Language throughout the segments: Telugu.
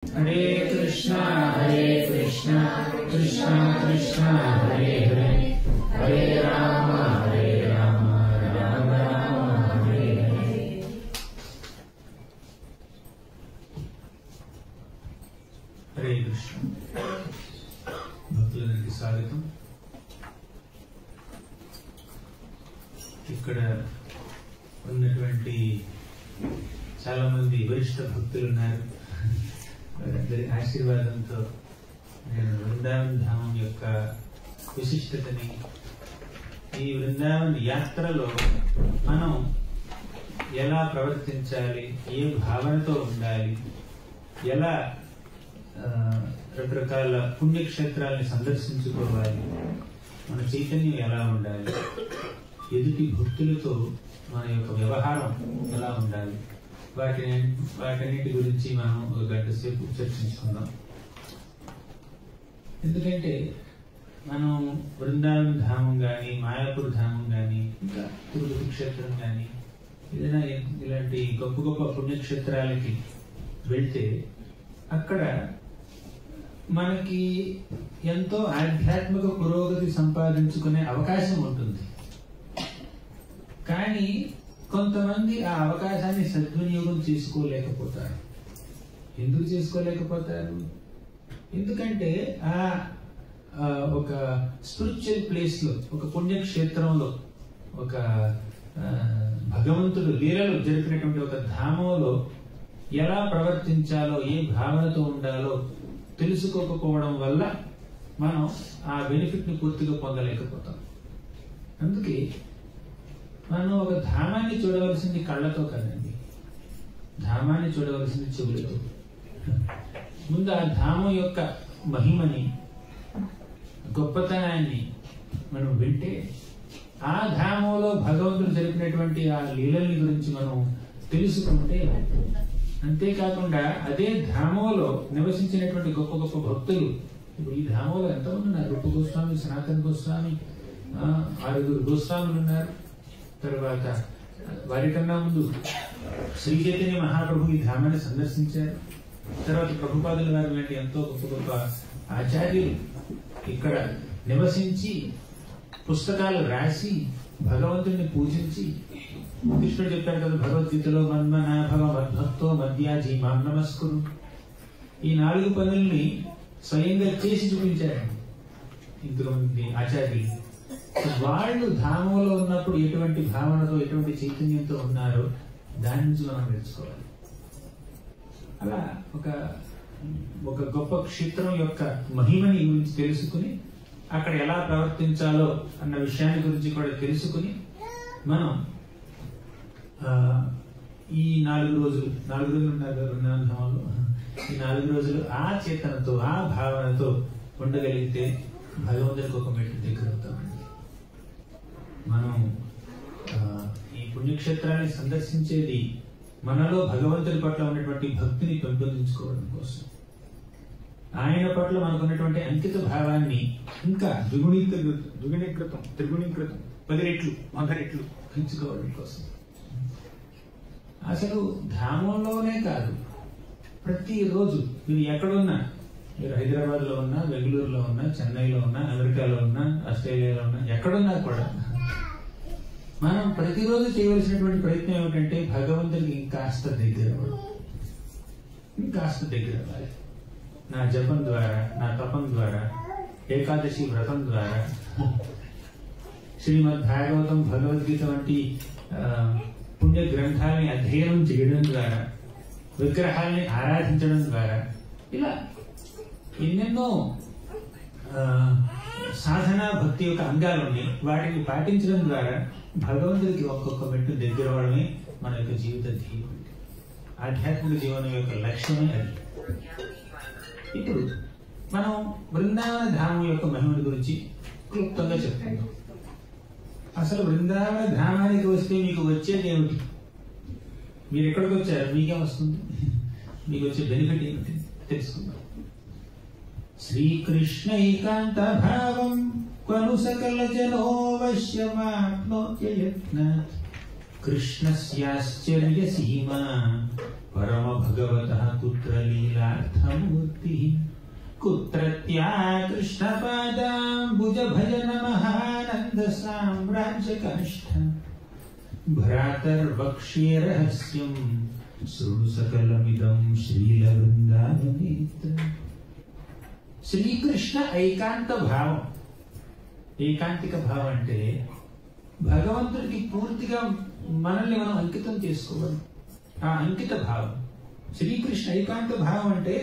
हरे कृष्णा कृष्णा कृष्णा हरे हरे हरे राम राम राम हरे हरे। हरे कृष्ण భక్తులందరికీ స్వాగతం। ఇక్కడ ఉన్నటువంటి చాలా మంది వరిష్ఠ భక్తులు ఉన్నారు। వారందరి ఆశీర్వాదంతో నేను వృందావన్ ధామం యొక్క విశిష్టతని, ఈ వృందావన్ యాత్రలో మనం ఎలా ప్రవర్తించాలి, ఏ భావనతో ఉండాలి, ఎలా రకరకాల పుణ్యక్షేత్రాలని సందర్శించుకోవాలి, మన చైతన్యం ఎలా ఉండాలి, ఎదుటి భక్తులతో మన యొక్క వ్యవహారం ఎలా ఉండాలి, వాటన్నిటి గురించి మనం ఒక గంట సేపు చర్చించుకుందాం। ఎందుకంటే మనం వృందావన్ ధామం కానీ, మాయాపూర్ ధామం కానీ, ఇంకా తిరుపతి క్షేత్రం కానీ, ఏదైనా ఇలాంటి గొప్ప గొప్ప పుణ్యక్షేత్రాలకి వెళ్తే అక్కడ మనకి ఎంతో ఆధ్యాత్మిక పురోగతి సంపాదించుకునే అవకాశం ఉంటుంది। కానీ కొంతమంది ఆ అవకాశాన్ని సద్వినియోగం చేసుకోలేకపోతారు। ఎందుకు చేసుకోలేకపోతారు? ఎందుకంటే ఒక స్పిరిచువల్ ప్లేస్ లో, ఒక పుణ్యక్షేత్రంలో, ఒక భగవంతుడు లీలలు జరిపినటువంటి ఒక ధామంలో ఎలా ప్రవర్తించాలో, ఏ భావనతో ఉండాలో తెలుసుకోకపోవడం వల్ల మనం ఆ బెనిఫిట్ ని పూర్తిగా పొందలేకపోతాం। అందుకే మనం ఒక ధామాన్ని చూడవలసింది కళ్ళతో కదండి, ధామాన్ని చూడవలసింది చెవులతో। ముందు ఆ ధామం యొక్క మహిమని, గొప్పతనాన్ని మనం వింటే, ఆ ధామంలో భగవంతుడు జరిపినటువంటి ఆ లీలల్ని గురించి మనం తెలుసుకుంటే, అంతేకాకుండా అదే ధామంలో నివసించినటువంటి గొప్ప గొప్ప భక్తులు, ఇప్పుడు ఈ ధామంలో ఎంతమంది ఉన్నారు? రూప గోస్వామి, సనాతన గోస్వామి, 6 గోస్వాములు ఉన్నారు। తర్వాత వారికన్నా ముందు శ్రీ చైతన్య మహాప్రభు ఈ ధామాన్ని సందర్శించారు। తర్వాత ప్రభుపాదుల వారి లాంటి ఎంతో గొప్ప గొప్ప ఆచార్యులు ఇక్కడ నివసించి పుస్తకాలు రాసి భగవంతుడిని పూజించి, కృష్ణుడు చెప్పారు కదా భగవద్గీతలో, మన్మనాభవ మద్భక్తో మధ్యాజీ మాం నమస్కురు, ఈ 4 పనుల్ని స్వయంగా చేసి చూపించారు ఇంతమంది ఆచార్యులు। వాళ్ళు ధామంలో ఉన్నప్పుడు ఎటువంటి భావనతో, ఎటువంటి చైతన్యంతో ఉన్నారో దాని నుంచి మనం నేర్చుకోవాలి। అలా ఒక గొప్ప క్షేత్రం యొక్క మహిమని గురించి తెలుసుకుని, అక్కడ ఎలా ప్రవర్తించాలో అన్న విషయాన్ని గురించి కూడా తెలుసుకుని, మనం ఈ 4 రోజులు ఉన్నారు వృందావనంలో, ఈ 4 రోజులు ఆ చేతనతో, ఆ భావనతో ఉండగలిగితే భగవంతుడికి ఒక మెట్టు దగ్గర అవుతామండి। మనం ఈ పుణ్యక్షేత్రాన్ని సందర్శించేది మనలో భగవంతుడి పట్ల ఉన్నటువంటి భక్తిని పెంపొందించుకోవడం కోసం, ఆయన పట్ల మనకున్నటువంటి అంకిత భావాన్ని ఇంకా త్రిగుణీకృతం 10 రెట్లు 100 రెట్లు పెంచుకోవడం కోసం। అసలు ధామంలోనే కాదు, ప్రతిరోజు మీరు ఎక్కడున్నా, మీరు హైదరాబాద్ లో ఉన్నా, బెంగళూరులో ఉన్నా, చెన్నైలో ఉన్నా, అమెరికాలో ఉన్నా, ఆస్ట్రేలియాలో ఉన్నా, ఎక్కడున్నా కూడా మనం ప్రతిరోజు చేయవలసినటువంటి ప్రయత్నం ఏమిటంటే భగవంతుడికి ఇంకాస్త దగ్గర అవ్వాలి। నా జపం ద్వారా, నా తపం ద్వారా, ఏకాదశి వ్రతం ద్వారా, శ్రీమద్ భాగవతం, భగవద్గీత వంటి పుణ్య గ్రంథాలని అధ్యయనం చేయడం ద్వారా, విగ్రహాలని ఆరాధించడం ద్వారా, ఇలా ఎన్నెన్నో సాధనా భక్తి యొక్క అంగాలు ఉన్నాయి। వాటిని పాటించడం ద్వారా భగవంతుడికి ఒక్కొక్క మెట్టు దగ్గర అవడమే మన యొక్క జీవిత ధ్యేయం, ఆధ్యాత్మిక జీవనం యొక్క లక్ష్యమే అది। ఇప్పుడు మనం వృందావన ధామం యొక్క మహిమల గురించి క్లుప్తంగా చెప్తాము। అసలు వృందావన ధామానికి వస్తే మీకు వచ్చేది ఏమిటి? మీరు ఎక్కడికి వచ్చారు? మీకేం వస్తుంది? మీకు వచ్చే బెనిఫిట్ ఏమిటి తెలుసుకుందాం। శ్రీకృష్ణైకాంత భావం క్వను సకల జనోవశ్యమాప్నోత్యయత్నాత్ కృష్ణస్యాశ్చర్య సీమా పరమ భగవతః కుత్ర లీలార్థమూర్తిః కుత్రత్యా కృష్ణపాదాంబుజ భజన మహానంద సామ్రాజ్యకాష్ఠ భ్రాతర్వక్ష్యే రహస్యం శృణు సకలమిదం శ్రీలవృందావనేత్ర. శ్రీకృష్ణ ఏకాంత భావం. ఏకాంతిక భావం అంటే భగవంతుడికి పూర్తిగా మనల్ని మనం అంకితం చేసుకోవాలి. ఆ అంకిత భావం శ్రీకృష్ణ ఏకాంత భావం అంటే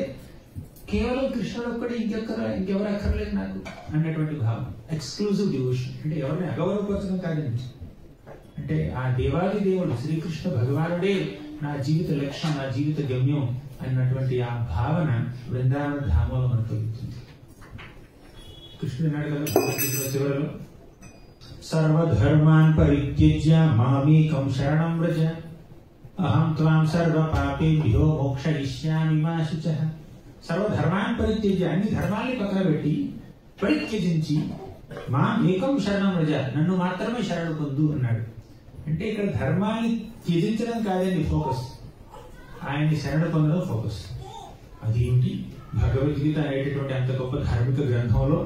కేవలం కృష్ణుడు ఒక్కడే ఇంకెవరు అక్కర్లేదు నాకు అన్నటువంటి భావం. ఎక్స్క్లూజివ్ డివోషన్ అంటే ఎవరిని అగౌరవపరచడం కాదండి. అంటే ఆ దేవాది దేవుడు శ్రీకృష్ణ భగవానుడే నా జీవిత లక్ష్యం, నా జీవిత గమ్యం అన్నటువంటి ఆ భావన బృందావన ధామంలో మనకు కలుగుతుంది. కృష్ణుడు అన్నాడు కదా భగవద్గీతలో చివరిలో, సర్వధర్మాన్ పరిత్యజ్య మామేకం శరణం వ్రజ అహం త్వాం సర్వ పాపేభ్యో మోక్షయిష్యామి మా శుచః. సర్వధర్మాన్ పరిత్యజ్య, అన్ని ధర్మాల్ని పక్కన పెట్టి పరిత్యజించి మాం ఏకం శరణం వ్రజ, నన్ను మాత్రమే శరణు పొందు అన్నాడు. అంటే ఇక్కడ ధర్మాన్ని త్యజించడం కాదండి ఫోకస్, ఆయన్ని శరణు పొందడం ఫోకస్. అదేంటి భగవద్గీత అనేటటువంటి అంత గొప్ప ధార్మిక గ్రంథంలో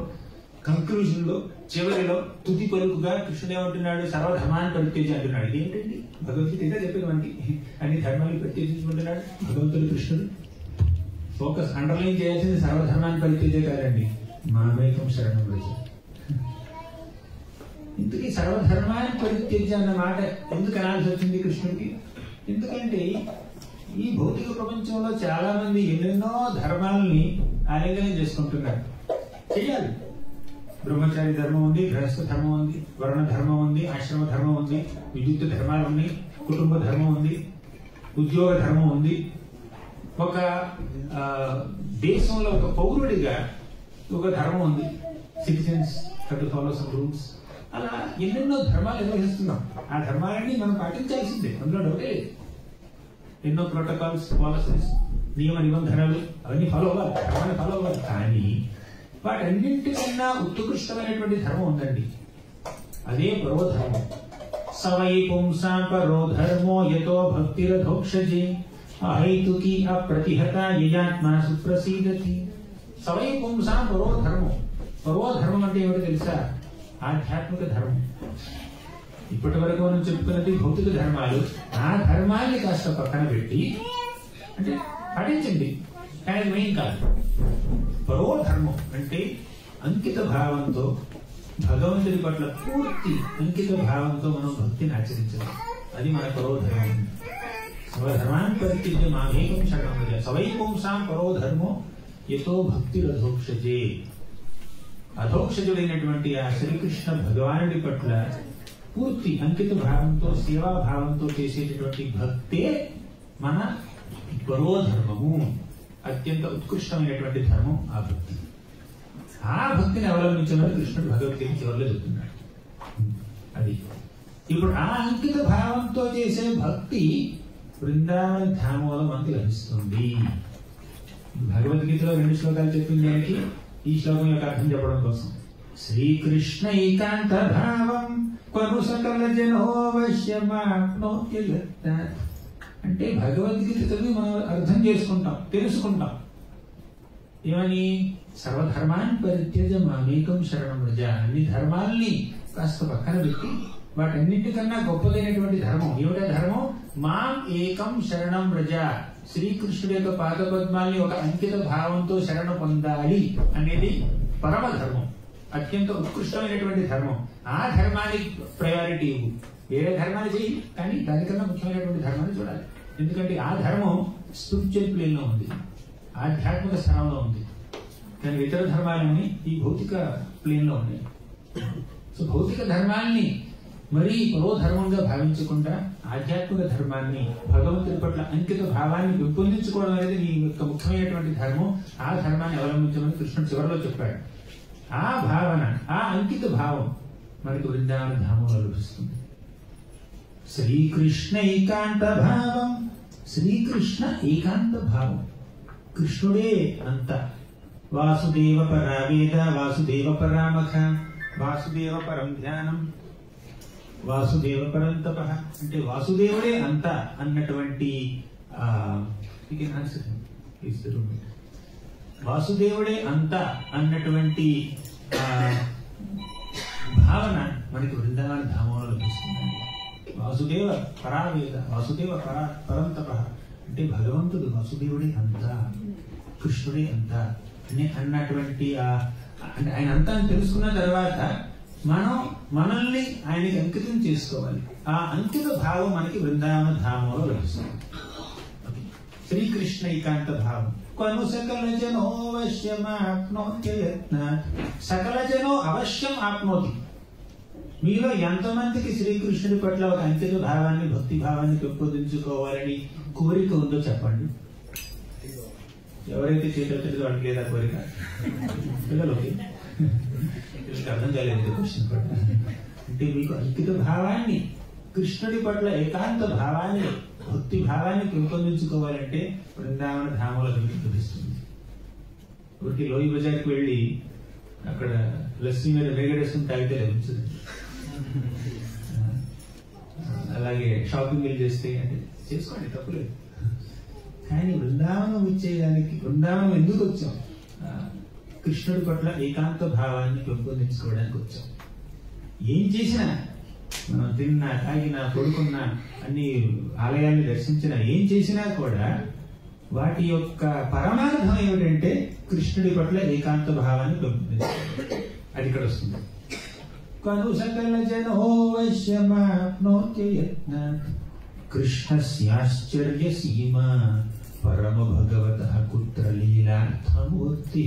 కంక్లూజన్ లో చివరిలో తుది పలుకుగా కృష్ణుడు ఏమంటున్నాడు, సర్వధర్మాన్ని పరిత్యజి అంటున్నాడు. ఇదేంటండి భగవద్గీత ఇంకా చెప్పేది మనకి, అన్ని ధర్మాన్ని పరిత్యజించుకుంటున్నాడు భగవంతుడు కృష్ణుడు. ఫోకస్ అండర్లైన్ చేయాల్సింది సర్వధర్మాన్ని పరిత్యజే కాదండి, మామేకం శరణం వ్రజ. ఇందుకే సర్వధర్మాన్ని పరిత్యజ్య అన్న మాట ఎందుకు అనాల్సి వచ్చింది కృష్ణుడికి? ఎందుకంటే ఈ భౌతిక ప్రపంచంలో చాలా మంది ఎన్నెన్నో ధర్మాలని ఆలింగనం చేసుకుంటున్నారు. చెయ్యాలి. బ్రహ్మచారి ధర్మం ఉంది, గృహస్థ ధర్మం ఉంది, వర్ణ ధర్మం ఉంది, ఆశ్రమ ధర్మం ఉంది, విద్యుత్ ధర్మాలు ఉన్నాయి, కుటుంబ ధర్మం ఉంది, ఉద్యోగ ధర్మం ఉంది. ఒక దేశంలో ఒక పౌరుడిగా ఒక ధర్మం ఉంది, citizens to follow some rules. అలా ఎన్నెన్నో ధర్మాలు నిర్వహిస్తున్నాం. ఆ ధర్మాలన్నీ మనం పాటించాల్సిందే, అందులో డౌటే లేదు. ఎన్నో ప్రోటోకాల్స్, పాలసీస్, నియమ నిబంధనలు అవన్నీ ఫాలో అవ్వాలి, ధర్మాన్ని ఫాలో అవ్వాలి. కానీ వాటన్నింటికన్నా ఉత్కృష్టమైనటువంటి ధర్మం ఉందండి, అదే పరోధర్మం. సవై పుంసాం పరో ధర్మో యతో భక్తిరధోక్షజే అహైతుకి అప్రతిహత యయాత్మా సుప్రసీదతి. సవై పుంసాం పరోధర్మం. పరోధర్మం అంటే ఏమిటో తెలుసా? ఆధ్యాత్మిక ధర్మం. ఇప్పటి వరకు మనం చెప్పుకున్నది భౌతిక ధర్మాలు. ఆ ధర్మాన్ని కాస్త పక్కన పెట్టి అంటే పాటించండి, కానీ మెయిన్ కాదు. పరోధర్మం అంటే అంకిత భావంతో భగవంతుడి పట్ల పూర్తి అంకిత భావంతో మనం భక్తిని ఆచరించాలి. అది మన పరోధర్మం. స్వధర్మాన్ని పరిత్యజ్య మామేకం శరణం వ్రజ సవై పుంసాం పరోధర్మో యతో భక్తిరధోక్షజే. అధోక్షజుడైనటువంటి ఆ శ్రీకృష్ణ భగవానుడి పట్ల పూర్తి అంకిత భావంతో సేవా భావంతో చేసేటటువంటి భక్తే మన పరోధర్మము. అత్యంత ఉత్కృష్టమైనటువంటి ధర్మం ఆ భక్తి. ఆ భక్తిని అవలంబించమని కృష్ణుడు భగవద్గీత చివరిలో చెప్తున్నాడు. అది ఇప్పుడు ఆ అంకిత భావంతో చేసే భక్తి బృందావన ధామంలో మనకి లభిస్తుంది. భగవద్గీతలో 2 శ్లోకాలు చెప్పింది దానికి ఈ శ్లోకం యొక్క అర్థం చెప్పడం కోసం. శ్రీకృష్ణ ఏకాంత భావం కొను సకల జనోవశ్యమాప్నోత్య. అంటే భగవద్గీత చదివి మనం అర్థం చేసుకుంటాం, తెలుసుకుంటాం. ఏమని? సర్వధర్మాన్ని పరిత్యజ మామేకం శరణం వ్రజ. అన్ని ధర్మాల్ని కాస్త పక్కన పెట్టి వాటన్నింటికన్నా గొప్పదైనటువంటి ధర్మం ఏమిటా ధర్మం? మాం ఏకం శరణం వ్రజ. శ్రీకృష్ణుడి యొక్క పాదపద్మాల్ని ఒక అంకిత భావంతో శరణ పొందాలి అనేది పరమ ధర్మం, అత్యంత ఉత్కృష్టమైనటువంటి ధర్మం. ఆ ధర్మానికి ప్రయారిటీ ఇవ్వు. వేరే ధర్మాన్ని చేయి, కానీ దానికన్నా ముఖ్యమైనటువంటి ధర్మాన్ని చూడాలి. ఎందుకంటే ఆ ధర్మం స్పిరిచువల్ ప్లేన్ లో ఉంది, ఆధ్యాత్మిక స్థానంలో ఉంది. కానీ ఇతర ధర్మాలన్నీ ఈ భౌతిక ప్లేన్ లో ఉన్నాయి. సో భౌతిక ధర్మాల్ని మరీ పరోధర్మంగా భావించకుండా ఆధ్యాత్మిక ధర్మాన్ని, భగవంతుడి పట్ల అంకిత భావాన్ని పెంపొందించుకోవడం అనేది నీ యొక్క ముఖ్యమైనటువంటి ధర్మం. ఆ ధర్మాన్ని అవలంబించమని కృష్ణుడు చివరిలో చెప్పాడు. ఆ భావన, ఆ అంకిత భావం మనకి బృందావన ధామంలో లభిస్తుంది. శ్రీకృష్ణ ఏకాంత భావం. శ్రీకృష్ణ ఏకాంత భావం, కృష్ణుడే అంత. వాసుదేవ పరా వేద వాసుదేవ పరామఖ వాసుదేవ పరం ధ్యానం వాసుదేవ పరంతప అంటే వాసుదేవుడే అంత అన్నటువంటి వాసుదేవుడే అంత అన్నటువంటి భావన మనకి వృందావన ధామంలో లభిస్తుందండి. వాసుదేవ పరావేద, వాసుదేవ పరంతప అంటే భగవంతుడు వాసుదేవుడే అంత, కృష్ణుడే అంత అన్నటువంటి అంటే ఆయన అంతా అని తెలుసుకున్న తర్వాత మనం మనల్ని ఆయనకి అంకితం చేసుకోవాలి. ఆ అంకిత భావం మనకి వృందావన ధామంలో లభిస్తుంది. శ్రీకృష్ణ ఏకాంత భావం. కొను సకల జనో అవశ్యం ఆప్నోతి యత్నాత్. సకల జనో అవశ్యం ఆప్నోతి. మీలో ఎంతమందికి శ్రీకృష్ణుడి పట్ల ఒక అంకిత భావాన్ని, భక్తి భావాన్ని పెంపొందించుకోవాలని కోరిక ఉందో చెప్పండి. ఎవరైతే చేతులు వాళ్ళకి లేదా కోరిక? పిల్లలకి అర్థం కాలేదు క్వశ్చన్ పట్ల. అంటే మీకు అంకిత భావాన్ని, కృష్ణుడి పట్ల ఏకాంత భావాన్ని, భక్తి భావాన్ని పెంపొందించుకోవాలంటే వృందావన ధామంలో లభిస్తుంది. ఒకటి లోయి బజార్కి వెళ్ళి అక్కడ లస్సీ మీద వేగడేసుకుని తాగితే లభించదు. అలాగే షాపింగ్ చేస్తే అంటే చేసుకోండి, తప్పులేదు. కానీ బృందావనం ఇచ్చేదానికి, బృందావనం ఎందుకు వచ్చాం? కృష్ణుడి పట్ల ఏకాంత భావాన్ని పెంపొందించుకోవడానికి వచ్చాం. ఏం చేసినా, మనం తిన్నా, తాగినా, పడుకున్నా, అన్ని ఆలయాన్ని దర్శించినా, ఏం చేసినా కూడా వాటి యొక్క పరమార్థం ఏమిటంటే కృష్ణుడి పట్ల ఏకాంత భావాన్ని పెంపొందించుకోవడం. అది ఇక్కడ వస్తుంది. కను సకల జనోవశ్యమాప్నోతి యత్నాత్ కృష్ణస్యాశ్చర్య సీమా పరమ భగవతః కుత్ర లీలార్థమూర్తి.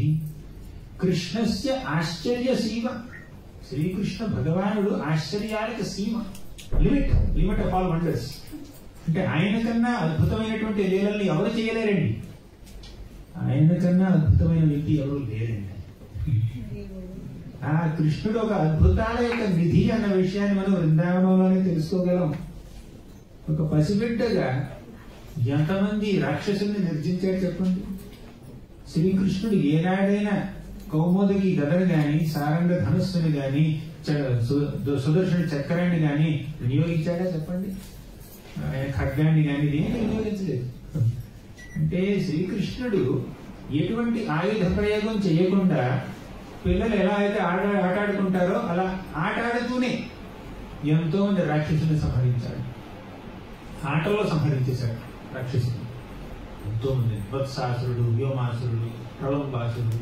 కృష్ణస్య ఆశ్చర్య సీమ. శ్రీకృష్ణ భగవానుడు ఆశ్చర్యాలకు సీమ, లిమిట్ ఆఫ్ ఆల్ వండర్స్. అంటే ఆయన కన్నా అద్భుతమైనటువంటి లీలల్ని ఎవరు చేయలేరండి. ఆయన కన్నా అద్భుతమైన వ్యక్తి ఎవరు లేరండి. ఆ కృష్ణుడు ఒక అద్భుతాల యొక్క నిధి అన్న విషయాన్ని మనం వృందావనంలోనే తెలుసుకోగలం. ఒక పసిబిడ్డగా ఎంతమంది రాక్షసుల్ని నిర్జించాడు చెప్పండి. శ్రీకృష్ణుడు ఏనాడైనా కౌమోదకి గదను గాని, సారంగ ధనుస్సుని గాని, సుదర్శన చక్రాన్ని గాని వినియోగించాడా చెప్పండి? ఖడ్గాన్ని గాని దేన్ని వినియోగించలేదు. అంటే శ్రీకృష్ణుడు ఎటువంటి ఆయుధ ప్రయోగం చేయకుండా పిల్లలు ఎలా అయితే ఆటాడుకుంటారో అలా ఆటాడుతూనే ఎంతో మంది రాక్షసుని సంహరించాడు. ఆటల్లో సంహరించేశాడు రాక్షసుడు ఎంతో మంది. వత్సాసురుడు, వ్యోమాసురుడు, ప్రళంబాసురుడు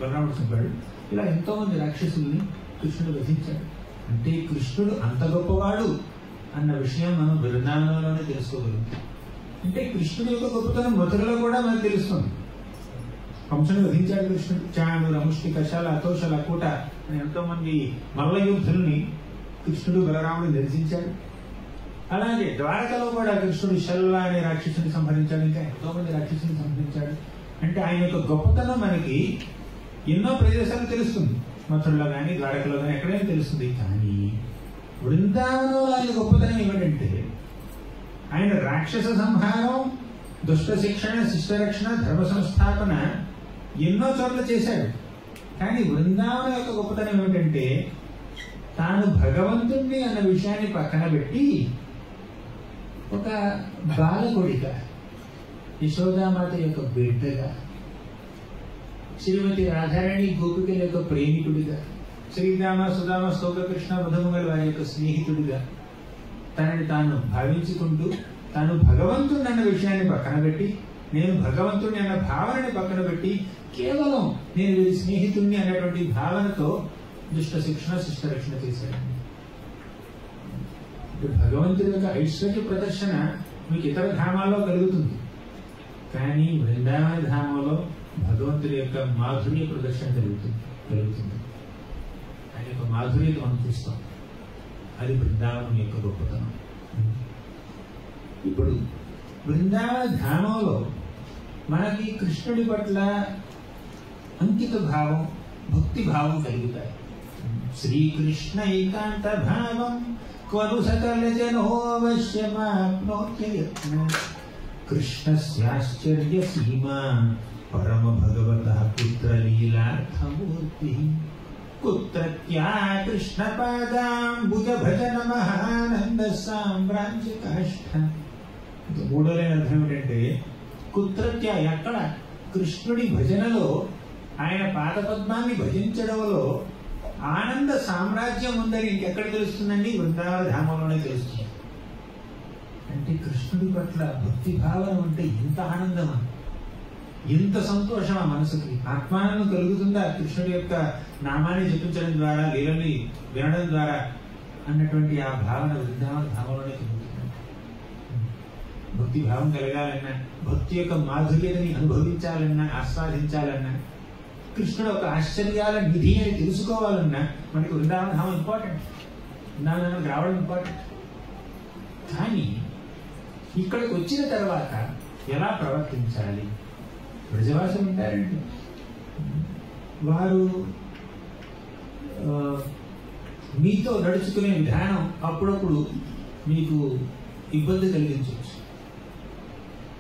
బలరాముడు చంపాడు. ఇలా ఎంతో మంది రాక్షసుల్ని కృష్ణుడు వధించాడు. అంటే కృష్ణుడు అంత గొప్పవాడు అన్న విషయం మనం బృందావనంలోనే తెలుసుకోగలుగుతాం. అంటే కృష్ణుడి యొక్క గొప్పతనం మధురలో కూడా మనకు తెలుస్తుంది. కంసుని వధించాడు కృష్ణుడు. చాణు, రముష్టి, కషాల, అతోషల, కూట అని ఎంతో మంది మల్ల యోధుల్ని కృష్ణుడు బలరాముడు దర్శించాడు. అలాగే ద్వారకలో కూడా కృష్ణుడు శల్వ అనే రాక్షసుని సంహరించాడు. ఇంకా ఎంతో మంది రాక్షసుని సంహరించాడు. అంటే ఆయన యొక్క గొప్పతనం మనకి ఎన్నో ప్రదేశాలు తెలుస్తుంది. మథురలో కానీ, ద్వారకలో కానీ ఎక్కడైనా తెలుస్తుంది. కానీ వృందావనంలో ఆయన గొప్పతనం ఏమిటంటే ఆయన రాక్షస సంహారం, దుష్ట శిక్షణ, శిష్ట రక్షణ, ధర్మ సంస్థాపన ఎన్నో చోట్ల చేశాడు. కానీ బృందావనం యొక్క గొప్పతనం ఏమిటంటే తాను భగవంతుణ్ణి అన్న విషయాన్ని పక్కన పెట్టి ఒక బాలకుడిగా, యశోదామాత యొక్క బిడ్డగా, శ్రీమతి రాధారాణి గోపికల యొక్క ప్రేమికుడిగా, శ్రీరామ, సుధామ, స్తోక, కృష్ణ, మధుమంగళ వారి యొక్క స్నేహితుడిగా తనని తాను భావించుకుంటూ తాను భగవంతుడిని అన్న విషయాన్ని పక్కన పెట్టి, నేను భగవంతుడిని అన్న భావనని పక్కన పెట్టి కేవలం నేను వీరి స్నేహితుడిని అన్నటువంటి భావనతో దుష్ట శిక్షణ, శిష్ట రక్షణ చేశాడు. భగవంతుడి యొక్క ఐశ్వర్య ప్రదర్శన మీకు ఇతర ధామాల్లో కలుగుతుంది. కానీ వృందావన ధామంలో భగవంతుడి యొక్క మాధుర్య ప్రదర్శన కలుగుతుంది. ఆయన యొక్క మాధుర్యత మనం చూస్తాం. అది బృందావనం యొక్క గొప్పతనం. ఇప్పుడు బృందావన ధామంలో మనకి కృష్ణుడి పట్ల అంకిత భావం, భక్తి భావం కలుగుతాయి. శ్రీకృష్ణ ఏకాంత భావం క్వను సకల జనోవశ్యమాప్నోతి యత్నాత్ కృష్ణస్యాశ్చర్య సీమా పరమ భగవతః పుత్ర లీలార్థమూర్తి. కుత్రత్యా కృష్ణపాదాంబుజ భజన మహానంద సామ్రాజ్య కాష్ఠ. మూడో లైన్ అర్థం ఏమిటంటే, కుత్రత్య ఎక్కడ కృష్ణుడి భజనలో, ఆయన పాదపద్మాన్ని భజించడంలో ఆనంద సామ్రాజ్యం ఉందని ఇంకెక్కడ తెలుస్తుందండి? వృందావన ధామంలోనే తెలుస్తుంది. అంటే కృష్ణుడి పట్ల భక్తి భావన ఉంటే ఎంత ఆనందమా, ఎంత సంతోషమా, మనసుకి ఆత్మానందం కలుగుతుందా కృష్ణుడి యొక్క నామాన్ని జపించడం ద్వారా, లీలని వినడం ద్వారా అన్నటువంటి ఆ భావన వృందావన ధామంలోనే కలుగుతుంది. భక్తి భావం కలగాలన్నా, భక్తి యొక్క మాధుర్యతని అనుభవించాలన్నా, ఆస్వాదించాలన్నా, కృష్ణుడు ఒక ఆశ్చర్యాల నిధి అని తెలుసుకోవాలన్నా మనకి వృందావన ధామం ఇంపార్టెంట్, వృందావనానికి రావడం ఇంపార్టెంట్. కానీ ఇక్కడికి వచ్చిన తర్వాత ఎలా ప్రవర్తించాలి? బ్రజవాసులు ఉంటారండి, వారు మీతో నడుచుకునే విధానం అప్పుడప్పుడు మీకు ఇబ్బంది కలిగించవచ్చు.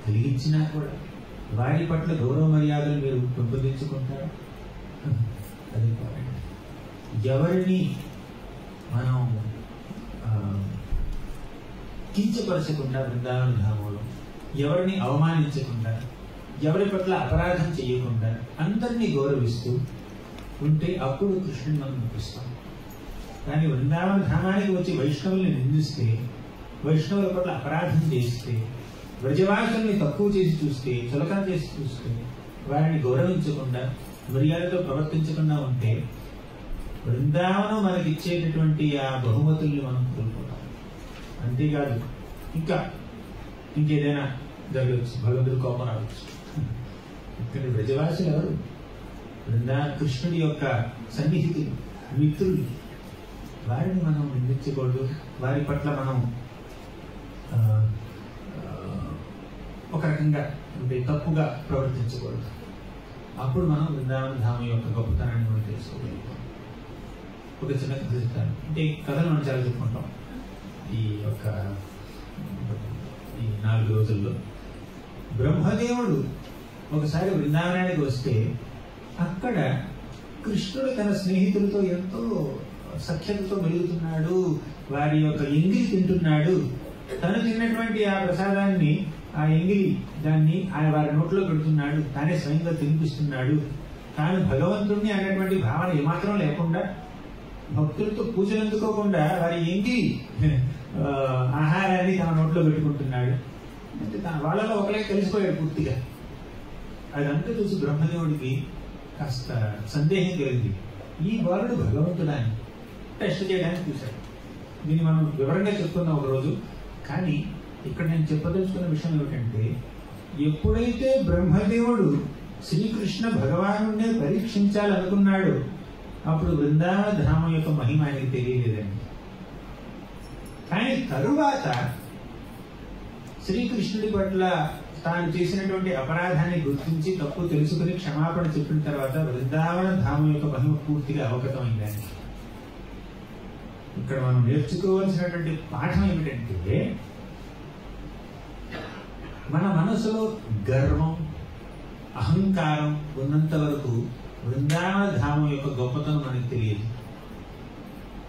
కలిగించినా కూడా వారి పట్ల గౌరవ మర్యాదలు మీరు పెంపొందించుకుంటారు. అది ఎవరిని మనం కించపరచకుండా బృందావన ధామంలో, ఎవరిని అవమానించకుండా, ఎవరి పట్ల అపరాధం చేయకుండా అందరినీ గౌరవిస్తూ ఉంటే అప్పుడు కృష్ణుని మనం చూపిస్తాం. కానీ వృందావన ధామానికి వచ్చి వైష్ణవుల్ని నిందిస్తే, వైష్ణవుల పట్ల అపరాధం చేస్తే, వ్రజవాసుల్ని తక్కువ చేసి చూస్తే, చులకన చేసి చూస్తే, వారిని గౌరవించకుండా మర్యాదతో ప్రవర్తించకుండా ఉంటే బృందావనం మనకి ఇచ్చేటటువంటి ఆ బహుమతుల్ని మనం కోల్పోతాం. అంతేకాదు ఇంకేదైనా జరగచ్చు, భగవంతుడి కోపం రావచ్చు. ఇక్కడ వ్రజవాసులు ఎవరు? కృష్ణుడి యొక్క సన్నిహితులు, మిత్రులు. వారిని మనం నిందించకూడదు, వారి పట్ల మనం ఒక రకంగా అంటే తప్పుగా ప్రవర్తించకూడదు. అప్పుడు మనం బృందావన ధామం యొక్క గొప్పతనాన్ని మనం తెలుసుకోగలుగుతాం. ఒక చిన్న కథ చెప్తాను. అంటే కథలు మనం చాలా చెప్పుకుంటాం ఈ 4 రోజుల్లో. బ్రహ్మదేవుడు ఒకసారి బృందావనానికి వస్తే అక్కడ కృష్ణుడు తన స్నేహితులతో ఎంతో సఖ్యతతో మెలుగుతున్నాడు, వారి యొక్క ఎంగిలి తింటున్నాడు. తను తిన్నటువంటి ఆ ప్రసాదాన్ని, ఆ ఎంగిలి దాన్ని వారి నోట్లో పెడుతున్నాడు, తానే స్వయంగా తినిపిస్తున్నాడు. తాను భగవంతుణ్ణి అనేటువంటి భావన ఏమాత్రం లేకుండా, భక్తులతో పూజలు అందుకోకుండా వారి ఎంగిలి ఆహారాన్ని తన నోట్లో పెట్టుకుంటున్నాడు. అంటే వాళ్ళలో ఒకరే కలిసిపోయాడు పూర్తిగా. అదంతా చూసి బ్రహ్మదేవుడికి కాస్త సందేహం కలిగింది. ఈ బాలుడు భగవంతుడా అని టెస్ట్ చేయడానికి చూశాడు. దీన్ని మనం వివరంగా చెప్పుకున్నాం ఒకరోజు. కానీ ఇక్కడ నేను చెప్పదలుచుకున్న విషయం ఏమిటంటే, ఎప్పుడైతే బ్రహ్మదేవుడు శ్రీకృష్ణ భగవానుడే పరీక్షించాలనుకున్నాడు, అప్పుడు బృందావన ధామం యొక్క మహిమ ఆయనకి తెలియలేదండి. కానీ తరువాత శ్రీకృష్ణుడి పట్ల తాను చేసినటువంటి అపరాధాన్ని గుర్తించి తప్పు తెలుసుకుని క్షమాపణ చెప్పిన తర్వాత బృందావన ధామం యొక్క మహిమ పూర్తిగా అవగతమైందని. ఇక్కడ మనం నేర్చుకోవాల్సినటువంటి పాఠం ఏమిటంటే, మన మనసులో గర్వం, అహంకారం ఉన్నంత వరకు బృందావన ధామం యొక్క గొప్పతనం మనకు తెలియదు.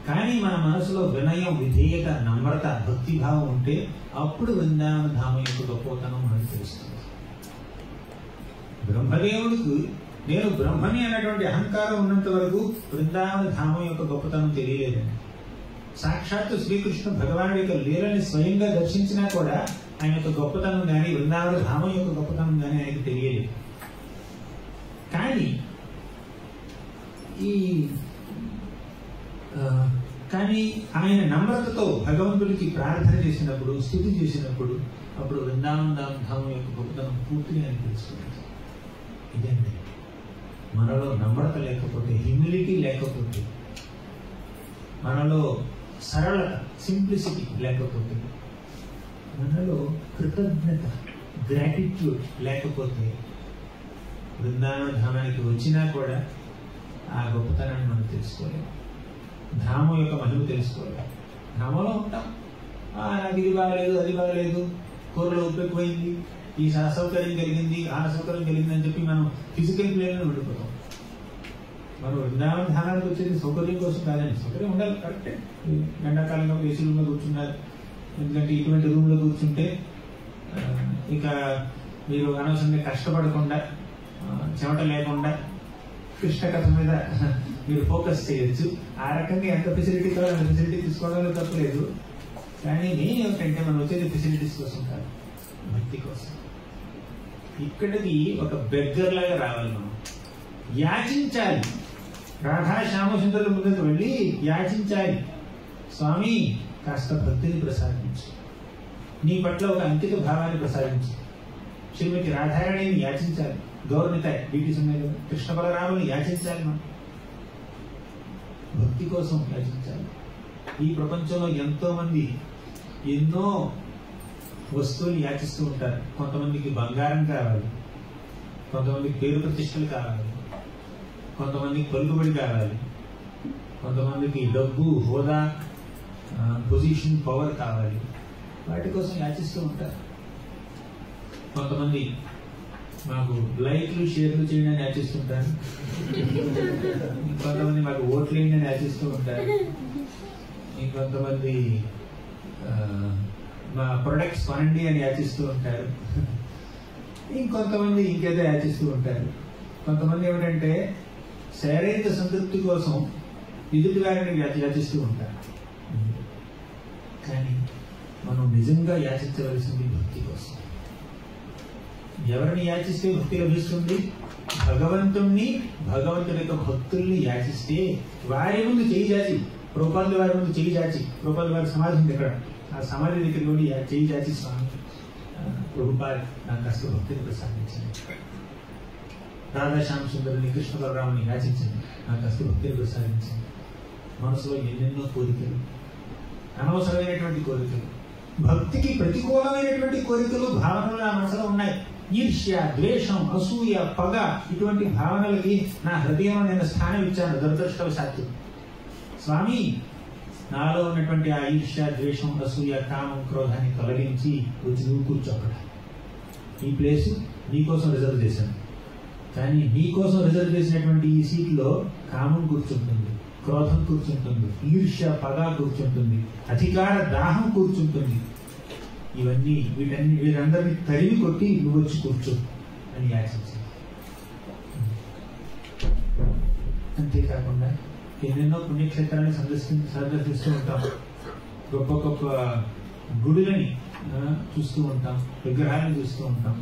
కానీ మన మనసులో వినయం, విధేయత, నమ్రత, భక్తిభావం ఉంటే అప్పుడు బృందావన ధామం యొక్క గొప్పతనం మనకు తెలుస్తుంది. బ్రహ్మదేవుడికి నేను బ్రహ్మని అన్నటువంటి అహంకారం ఉన్నంత వరకు బృందావన ధామం యొక్క గొప్పతనం తెలియలేదండి. సాక్షాత్తు శ్రీకృష్ణ భగవానుడి యొక్క లీలని స్వయంగా దర్శించినా కూడా ఆయన యొక్క గొప్పతనం కానీ, బృందావన ధామం యొక్క గొప్పతనం కానీ ఆయనకు తెలియలేదు. కానీ ఆయన నమ్రతతో భగవంతుడికి ప్రార్థన చేసినప్పుడు, స్తుతి చేసినప్పుడు అప్పుడు బృందావన ధామం యొక్క గొప్పతనం పూర్తిగా ఆయన తెలుసుకున్నాడు. ఇదండి, మనలో నమ్రత లేకపోతే, హ్యూమిలిటీ లేకపోతే, మనలో సరళత, సింప్లిసిటీ లేకపోతే, మనలో కృతజ్ఞత, గ్రాటిట్యూడ్ లేకపోతే బృందావన ధామానికి వచ్చినా కూడా ఆ గొప్పతనాన్ని మనం తెలుసుకోలేము. ధామం యొక్క మహిమ తెలుసుకోలేము. ధామంలో ఉంటాం, నాకు ఇది బాగలేదు, అది బాగలేదు, కూరలో ఉప్పు ఎక్కువైంది, ఈ అసౌకర్యం కలిగింది, ఆ అసౌకర్యం కలిగింది అని చెప్పి మనం ఫిజికల్ ప్లేన్లో ఉండిపోతాం. మనం వృందావన ధానానికి వచ్చేది సౌకర్యం కోసం కాదండి. సౌకర్యం ఉండాలి, కరెక్టే. ఎండాకాలంలో ఏసీ రూమ్లో కూర్చున్నారు, ఎందుకంటే ఇటువంటి రూమ్లో కూర్చుంటే ఇక మీరు అనవసరంగా కష్టపడకుండా, చెమట లేకుండా కృష్ణ కథ మీద మీరు ఫోకస్ చేయొచ్చు. ఆ రకంగా ఎంత ఫెసిలిటీ కావాలో అంత ఫెసిలిటీ తీసుకోవడంలో తప్పలేదు. కానీ నేను ఏమిటంటే మనం వచ్చేది ఫెసిలిటీస్ కోసం కాదు, భక్తి కోసం. ఇక్కడికి ఒక బెగ్గర్ లాగా రావాలి, మనం యాచించాలి. రాధా శ్యామసుందరుల ముందుకు వెళ్ళి యాచించాలి, స్వామి కాస్త భక్తిని ప్రసాదించు, నీ పట్ల ఒక అంకిత భావాన్ని ప్రసాదించు. శ్రీమతి రాధారాణిని యాచించాలి, గౌరనితాయి బ్యూటీస్ ఉన్నాయి కదా, కృష్ణ బలరాముని యాచించాలి, మనం భక్తి కోసం యాచించాలి. ఈ ప్రపంచంలో ఎంతో మంది ఎన్నో వస్తువులు యాచిస్తూ ఉంటారు. కొంతమందికి బంగారం కావాలి, కొంతమందికి పేరు ప్రతిష్టలు కావాలి, కొంతమందికి పలుకుబడి కావాలి, కొంతమందికి డబ్బు, హోదా, పొజిషన్, పవర్ కావాలి. వాటి కోసం యాచిస్తూ ఉంటారు. కొంతమంది మాకు లైక్లు, షేర్లు చేయండి అని యాచిస్తుంటారు. ఇంకొంతమంది మాకు ఓట్లు వేయండి అని యాచిస్తూ ఉంటారు. ఇంకొంతమంది మా ప్రొడక్ట్స్ కొనండి అని యాచిస్తూ ఉంటారు. ఇంకొంతమంది ఇంకేదో యాచిస్తూ ఉంటారు. కొంతమంది ఏమిటంటే శారీరక సంతృప్తి కోసం ఎదుటి వారిని యాచిస్తూ ఉంటారు. కానీ మనం నిజంగా యాచించవలసింది భక్తి కోసం. ఎవరిని యాచిస్తే భక్తి లభిస్తుంది? భగవంతుణ్ణి, భగవంతుడి యొక్క భక్తుల్ని యాచిస్తే వారి ముందు చేయి చాచి, ప్రభుపాదుల వారి ముందు చేయి చాచి, ప్రభుపాదుల వారి సమాధి ఉంది ఇక్కడ, ఆ సమాధి దగ్గర నుండి చేయి చాచి, స్వామి ప్రభుపాద్ నాకు కాస్త భక్తిని ప్రసాదించండి, రాధా శ్యామసుందరుని, కృష్ణ బలరాముని యాచించండి, నాకు కాస్త భక్తిని ప్రసాదించండి. మనసులో ఎన్నెన్నో కోరికలు, అనవసరమైనటువంటి కోరికలు, భక్తికి ప్రతికూలమైనటువంటి కోరికలు, భావనలు నా మనసులో ఉన్నాయి. ఈర్ష్య, ద్వేషం, అసూయ, పగ, ఇటువంటి భావనలకి నా హృదయంలో నేను స్థానం ఇచ్చాను దురదృష్టవశాత్తు. స్వామి నాలో ఉన్నటువంటి ఆ ఈర్ష్య, ద్వేషం, అసూయ, కామం, క్రోధాన్ని తొలగించి వచ్చి నువ్వు కూర్చోక్కడ. ఈ ప్లేసు నీకోసం రిజర్వ్ చేశాను, కానీ నీకోసం రిజర్వ్ చేసినటువంటి ఈ సీట్లో కామం కూర్చుంటుంది, క్రోధం కూర్చుంటుంది, ఈర్ష్య, పగ కూర్చుంటుంది, అధికార దాహం కూర్చుంటుంది. ఇవన్నీ వీరందరినీ తరిమి కొట్టి నువ్వు వచ్చి కూర్చో అని యాచించి. అంతేకాకుండా ఎన్నెన్నో పుణ్యక్షేత్రాన్ని సందర్శిస్తూ ఉంటాం, గొప్ప గొప్ప గుడులని చూస్తూ ఉంటాం, విగ్రహాలను చూస్తూ ఉంటాం.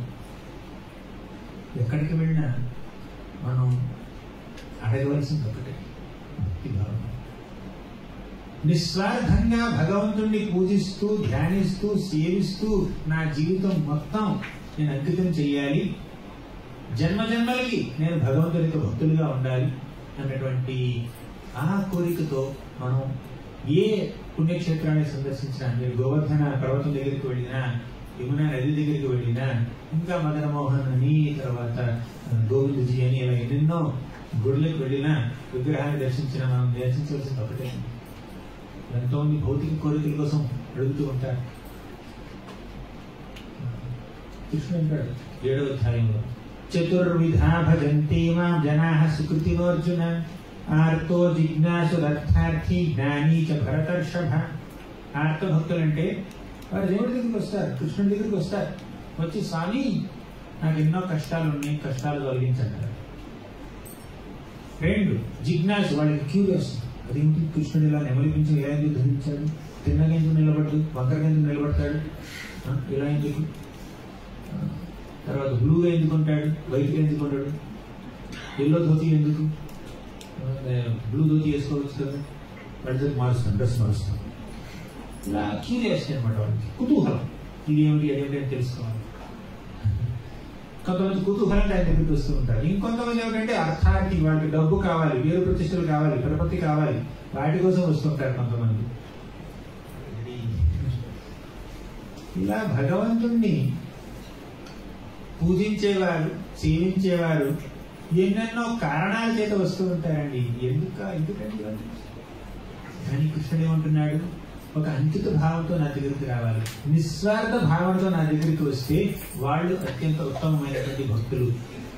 ఎక్కడికి వెళ్ళినా మనం అడగవలసింది ఒకటే, భక్తి భావన. నిస్వార్థంగా భగవంతుణ్ణి పూజిస్తూ, ధ్యానిస్తూ, సేవిస్తూ నా జీవితం మొత్తం నేను అంకితం చెయ్యాలి, జన్మజన్మలకి నేను భగవంతుడికి భక్తులుగా ఉండాలి అన్నటువంటి ఆ కోరికతో మనం ఏ పుణ్యక్షేత్రాన్ని సందర్శించినా, మీరు గోవర్ధన పర్వతం దగ్గరికి వెళ్ళినా, యమునా నది దగ్గరికి వెళ్ళినా, ఇంకా మదనమోహన్ అని, తర్వాత గోవిందజీ అని, ఇలా ఎన్నెన్నో గుడులకు వెళ్ళినా, విగ్రహాన్ని దర్శించినా మనం దర్శించవలసింది ఒకటే. ఎంతో మంది భౌతిక కోరికల కోసం అడుగుతూ ఉంటారు. కృష్ణుడు అంటాడు 7వ అధ్యాయంలో, చతుర్విధా భజంతే మాం జనాః సుకృతినోర్జున ఆర్తో జిజ్ఞాసురర్థార్థి జ్ఞానీ చ భరతర్షభ. ఆర్త భక్తులంటే వారు దేవుడి దగ్గరికి వస్తారు, కృష్ణుడి దగ్గరికి వస్తారు, వచ్చి స్వామి నాకు ఎన్నో కష్టాలు ఉన్నాయి, కష్టాలు తొలగించంటారు. 2 జిజ్ఞాసు, వాళ్ళకి క్యూరియస్, అదేంటి కృష్ణుడు ఇలా నెమలిపించి ఇలా ఎందుకు ధరించాడు, తిన్నగా ఎందుకు నిలబడ్డు, వంకరగా ఎందుకు నిలబడతాడు, ఇలా ఎందుకు, తర్వాత బ్లూగా ఎందుకు ఉంటాడు, వైట్గా ఎందుకు ఉంటాడు, ఎల్లో ధోతి ఎందుకు, బ్లూ ధోతి వేసుకోవచ్చు కదా, వాళ్ళ దగ్గర మారుస్తాం, డ్రెస్ మారుస్తాం. ఇలా క్యూరియాసిటీ అనమాట, వాళ్ళకి కుతూహలం, ఇదేమిటి అదేమిటి అని తెలుసుకోవాలి. కొంతమంది కుతూహలంగా ఆయన దగ్గరికి వస్తూ ఉంటారు. ఇంకొంతమంది ఏమిటంటే అర్థార్థి, వాళ్ళకి డబ్బు కావాలి, పేరు ప్రతిష్టలు కావాలి, ప్రపత్తి కావాలి, వాటి కోసం వస్తుంటారు కొంతమంది. ఇలా భగవంతుణ్ణి పూజించేవారు, సేవించేవారు ఎన్నెన్నో కారణాల చేత వస్తూ ఉంటారండి. ఎందుకండి కానీ కృష్ణుడు ఏమంటున్నాడు, ఒక అంకిత భావంతో నా దగ్గరికి రావాలి, నిస్వార్థ భావంతో నా దగ్గరికి వస్తే వాళ్ళు అత్యంత ఉత్తమమైనటువంటి భక్తులు,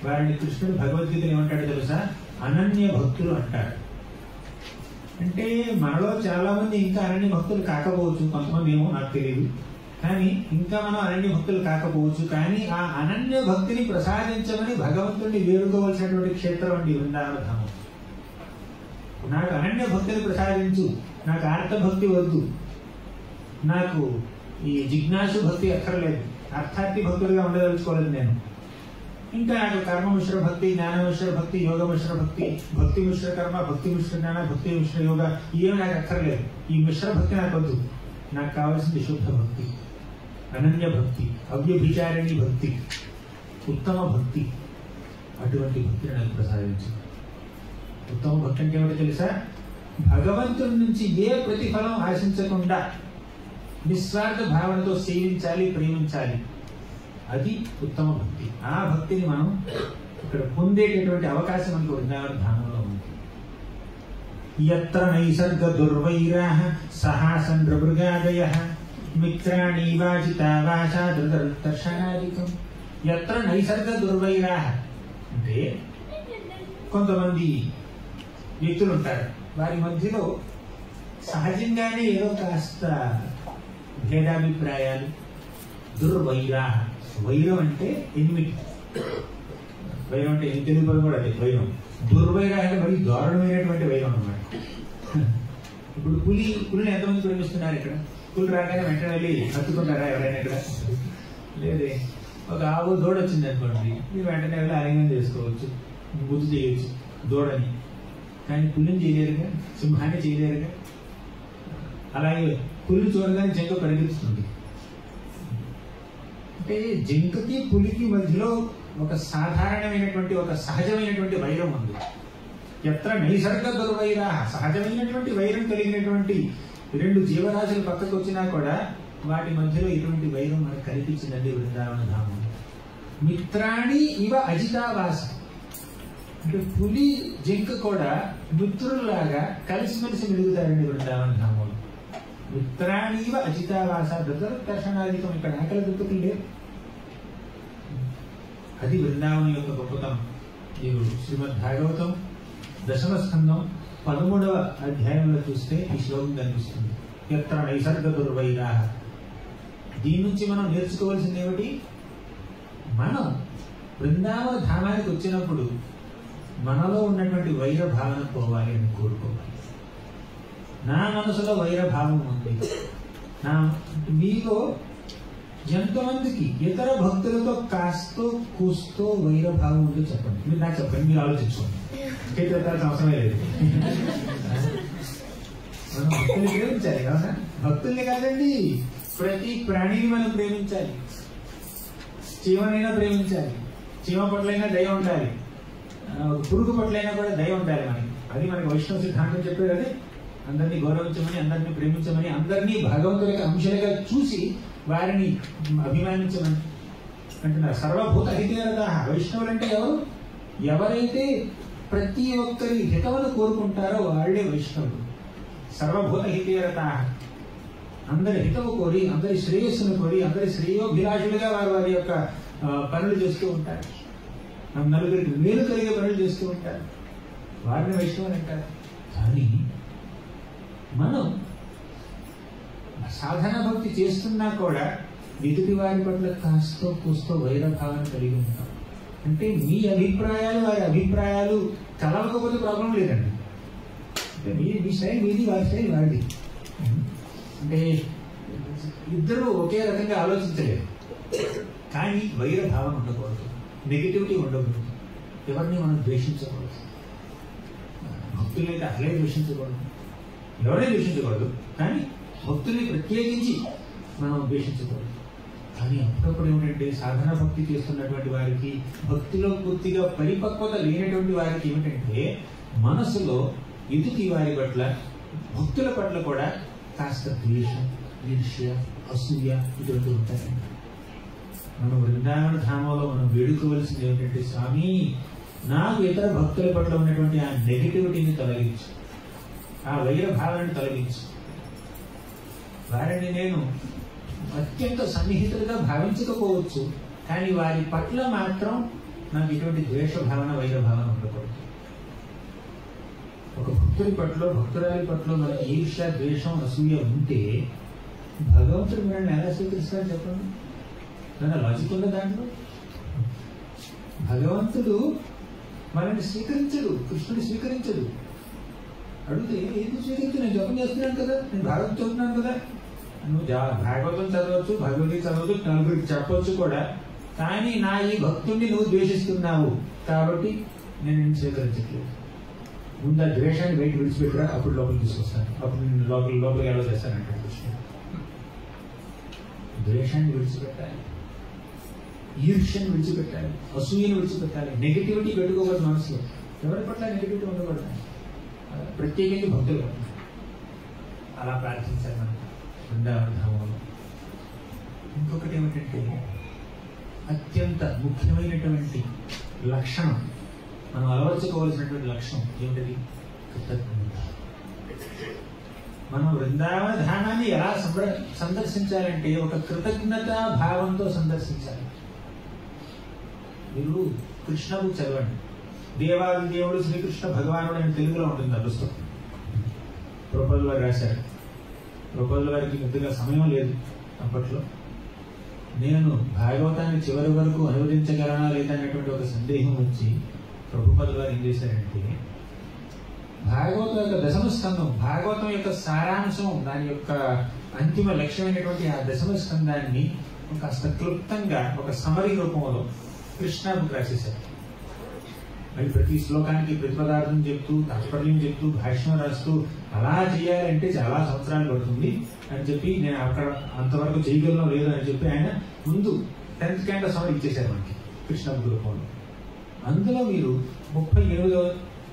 వారిని కృష్ణుడు భగవద్గీతలు ఏమంటాడు తెలుసా? అనన్య భక్తులు అంటాడు. అంటే మనలో చాలా మంది ఇంకా అనన్య భక్తులు కాకపోవచ్చు, కొంతమంది ఏమో నాకు తెలియదు, కానీ ఇంకా మనం అనన్య భక్తులు కాకపోవచ్చు. కానీ ఆ అనన్య భక్తిని ప్రసాదించమని భగవంతుడిని వేడుకోవలసినటువంటి క్షేత్రం అండి వృందావన ధామం. నాకు అనన్య భక్తిని ప్రసాదించు, నాకు ఆర్త భక్తి వద్దు, నాకు ఈ జిజ్ఞాసు భక్తి అక్కర్లేదు, అర్థార్థి భక్తులుగా ఉండదలుచుకోలేదు నేను. ఇంకా నాకు కర్మ మిశ్ర భక్తి, జ్ఞాన మిశ్ర భక్తి, యోగ మిశ్ర భక్తి, భక్తి మిశ్ర కర్మ, భక్తి మిశ్ర జ్ఞాన, భక్తి మిశ్ర యోగ, ఇవేమి నాకు అక్కర్లేదు. ఈ మిశ్ర భక్తి నాకు వద్దు. నాకు కావాల్సింది శుద్ధ భక్తి, అనన్య భక్తి, అవ్యభిచారిణి భక్తి, ఉత్తమ భక్తి. అటువంటి భక్తిని నాకు ప్రసాదించు. ఉత్తమ భక్తి అంటే ఏమిటో తెలుసా? భగవంతుడి నుంచి ఏ ప్రతిఫలం ఆశించకుండా నిస్వార్థ భావనతో సేవించాలి, ప్రేమించాలి. అది ఉత్తమ భక్తి. ఆ భక్తిని మనం ఇక్కడ పొందేటటువంటి అవకాశం మనకు వృందావన ధామంలో ఉంది. యత్ర నైసర్గ దుర్వైరాః సహాసంద్రమృగాదయః మిత్రాణి వాచితా వాచా దృఢదర్శనాదికం. యత్ర నైసర్గ దుర్వైరాః అంటే కొంతమంది వ్యక్తులు ఉంటారు, వారి మధ్యలో సహజంగానే ఏదో కాస్త భేదాభిప్రాయాలు. దుర్వైరాః, వైరం అంటే ఎనిమిది. వైరం అంటే తెలుగు పదం కూడా అదే వైరం. దుర్వైరాః అంటే మరి దారుణమైనటువంటి వైరం అన్నమాట. ఇప్పుడు పులిని ఎంతమంది ప్రేమిస్తున్నారు ఇక్కడ? పులి రాగానే వెంటనే వెళ్ళి హత్తుకుంటారా ఎవరైనా ఇక్కడ? లేదే. ఒక ఆవు దూడ వచ్చింది అనుకోండి, మీరు వెంటనే వెళ్ళి ఆలింగనం చేసుకోవచ్చు, గుర్తు చేయొచ్చు దూడని. కానీ పులిని చేయలేరుగా, సింహాన్ని చేయలేరుగా. అలాగే పులి చూడగానే జింక పరిగెత్తుతుంది. అంటే జింకకి పులికి మధ్యలో ఒక సాధారణమైనటువంటి, ఒక సహజమైనటువంటి వైరం ఉంది. ఎత్ర నైసర్గ దుర్వైరాః, సహజమైనటువంటి వైరం కలిగినటువంటి రెండు జీవరాశులు పక్కకు వచ్చినా కూడా వాటి మధ్యలో ఇటువంటి వైరం మనకు కనిపించిందండి వృందావన ధామం. మిత్రాణి ఇవ అజితావాస అంటే పులి జింక కూడా మిత్రుల్లాగా కలిసిమెలిసి మెలుగుతారండి వృందావన ధామంలో. మిత్రాణి ఇవ అజితావాస దర్శనాధికం. ఇక్కడ ఆకలి దుఃఖతులు లేవు. అది వృందావనం యొక్క గొప్పతనం. మీరు శ్రీమద్ భాగవతం 10వ స్కంధం 13వ అధ్యాయంలో చూస్తే ఈ శ్లోకం కనిపిస్తుంది. యత్ర నైసర్గ దుర్వైరాః. దీని నుంచి మనం నేర్చుకోవాల్సింది ఏమిటి? మనం బృందావన ధామానికి వచ్చినప్పుడు మనలో ఉన్నటువంటి వైర భావన పోవాలి అని కోరుకోవాలి. నా మనసులో వైర భావం ఉంది. మీలో ఎంతమందికి ఇతర భక్తులతో కాస్తో కూస్తో వైర భావం ఉందో చెప్పండి. మీరు నాకు చెప్పండి, మీరు ఆలోచించుకోండి. చేతులెత్తాల్సిన అవసరమే లేదు. మనం భక్తుల్ని ప్రేమించాలి కదా. భక్తుల్ని కాదండి, ప్రతి ప్రాణిని మనం ప్రేమించాలి. చీమనైనా ప్రేమించాలి, చీమ పట్లైనా దయ ఉండాలి, పురుగు పట్లైనా కూడా దయ ఉండాలి మనకి. అది మనకి వైష్ణవ సిద్ధాంతం చెప్పేది. అదే అందరినీ గౌరవించమని, అందరినీ ప్రేమించమని, అందరినీ భగవంతుడి యొక్క అంశాలుగా చూసి వారిని అభిమానించమని అంటున్నారు. సర్వభూత హితేరతాః. వైష్ణవులు అంటే ఎవరు? ఎవరైతే ప్రతి ఒక్కరి హితవును కోరుకుంటారో వాళ్ళే వైష్ణవులు. సర్వభూత హితేరతాః. అందరి హితవు కోరి, అందరి శ్రేయస్సును కోరి, అందరి శ్రేయోభిలాషులుగా వారు వారి యొక్క పనులు చేస్తూ ఉంటారు. నలుగురికి మేలు కలిగే పనులు చేస్తూ ఉంటారు. వారిని వైష్ణవులు అంటారు. కానీ మనం సాధన భక్తి చేస్తున్నా కూడా ఎదుటి వారి పట్ల కాస్తో కూస్తో వైరభావన కలిగి ఉంటాం. అంటే మీ అభిప్రాయాలు వారి అభిప్రాయాలు కలవకపోతే ప్రాబ్లం లేదండి. అంటే మీ స్టైల్ మీది, వారి స్టైల్ వాడిది. అంటే ఇద్దరు ఒకే రకంగా ఆలోచించలేదు. కానీ వైర భావన ఉండకూడదు, నెగిటివిటీ ఉండకూడదు, ఎవరిని మనం ద్వేషించకూడదు. భక్తులైతే అసలే ద్వేషించకూడదు, ఎవరైనా ద్వేషించకూడదు. కానీ భక్తుల్ని ప్రత్యేకించి మనం ద్వేషించకూడదు. కానీ అప్పుడప్పుడు ఏమిటంటే సాధన భక్తి చేస్తున్నటువంటి వారికి, భక్తిలో పూర్తిగా పరిపక్వత లేనటువంటి వారికి ఏమిటంటే మనసులో ఎదుటి వారి పట్ల, భక్తుల పట్ల కూడా కాస్త ద్వేషం, ఈర్ష్య, అసూయ ఇటువంటి ఉంటాయండి. మనం వృందావన ధామంలో మనం వేడుకోవలసింది ఏమిటంటే, స్వామి నాకు ఇతర భక్తుల పట్ల ఉన్నటువంటి ఆ నెగిటివిటీని తొలగించు, ఆ వైర భావాన్ని తొలగించు. వారిని నేను అత్యంత సన్నిహితులుగా భావించకపోవచ్చు, కానీ వారి పట్ల మాత్రం నాకు ఇటువంటి ద్వేష భావన వైర భావన ఉండకూడదు. ఒక భక్తుడి పట్ల భక్తురాలి పట్ల మనకి ఈర్ష్య ద్వేషం అసూయ ఉంటే భగవంతుడు మనల్ని ఎలా స్వీకరిస్తాడు చెప్పండి? దాని లాజిక్ ఉందా దాంట్లో? భగవంతుడు మనల్ని స్వీకరించడు, కృష్ణుడు స్వీకరించడు. అడిగితే ఎందుకు స్వీకరించు? నేను జపం చేస్తున్నాను కదా, నేను భాగవతం చదువుతున్నాను కదా. నువ్వు భాగవతం చదవచ్చు, భగవద్గీత చదవచ్చు, నలుగురికి చెప్పవచ్చు కూడా. కానీ నా ఈ భక్తుడిని నువ్వు ద్వేషిస్తున్నావు కాబట్టి నేను నిన్ను స్వీకరించట్లేదు. ముందు ఆ ద్వేషాన్ని బయట విడిచిపెట్టరా, అప్పుడు లోపలికి తీసుకొస్తాను, అప్పుడు నేను లోపలికి ఎలా చేస్తానంటే కృష్ణుడు. ద్వేషాన్ని విడిచిపెట్టాలి, ఈర్ష్యను విడిచిపెట్టాలి, అసూయను విడిచిపెట్టాలి, నెగిటివిటీ పెట్టుకోకూడదు మనసులో. ఎవరి పట్ల నెగిటివిటీ ఉండకూడదు, ప్రత్యేకించి భక్తులు పట్ల. అలా ప్రార్థించాలి మనం బృందావన ధామంలో. ఇంకొకటి ఏమిటంటే అత్యంత ముఖ్యమైనటువంటి లక్షణం, మనం అలవర్చుకోవాల్సినటువంటి లక్షణం ఏమిటది? కృతజ్ఞత. మనం బృందావన ధామాన్ని ఎలా సందర్శించాలంటే ఒక కృతజ్ఞతా భావంతో సందర్శించాలి. మీరు కృష్ణ బుక్ చదవండి. దేవాది దేవుడు శ్రీకృష్ణ భగవానుడు అని తెలుగులో ఉంటుంది ఆ పుస్తకం. ప్రభుపాదుల వారు రాశారు. ప్రభుపాదుల వారికి ముద్దుగా సమయం లేదు అప్పట్లో. నేను భాగవతాన్ని చివరి వరకు అనువదించగలనా లేదా అనేటువంటి ఒక సందేహం వచ్చి ప్రభుపాదుల వారు ఏం చేశారంటే, భాగవతం యొక్క దశమ స్కందం, భాగవతం యొక్క సారాంశం, దాని యొక్క అంతిమ లక్ష్యమైనటువంటి ఆ దశమ స్కందాన్ని కాస్త క్లుప్తంగా ఒక సమరీ రూపంలో కృష్ణ బుక్ రాసేశారు. మరి ప్రతి శ్లోకానికి ప్రతిపదార్థం చెప్తూ, తాత్పర్యం చెప్తూ, భాష్యం రాస్తూ అలా చేయాలంటే చాలా సంవత్సరాలు పడుతుంది అని చెప్పి నేను అక్కడ అంతవరకు చేయగలను లేదు అని చెప్పి ఆయన ముందు 10th క్యాంటో సమరీ ఇచ్చేశారు మనకి కృష్ణ బుక్ రూపంలో. అందులో మీరు 38వ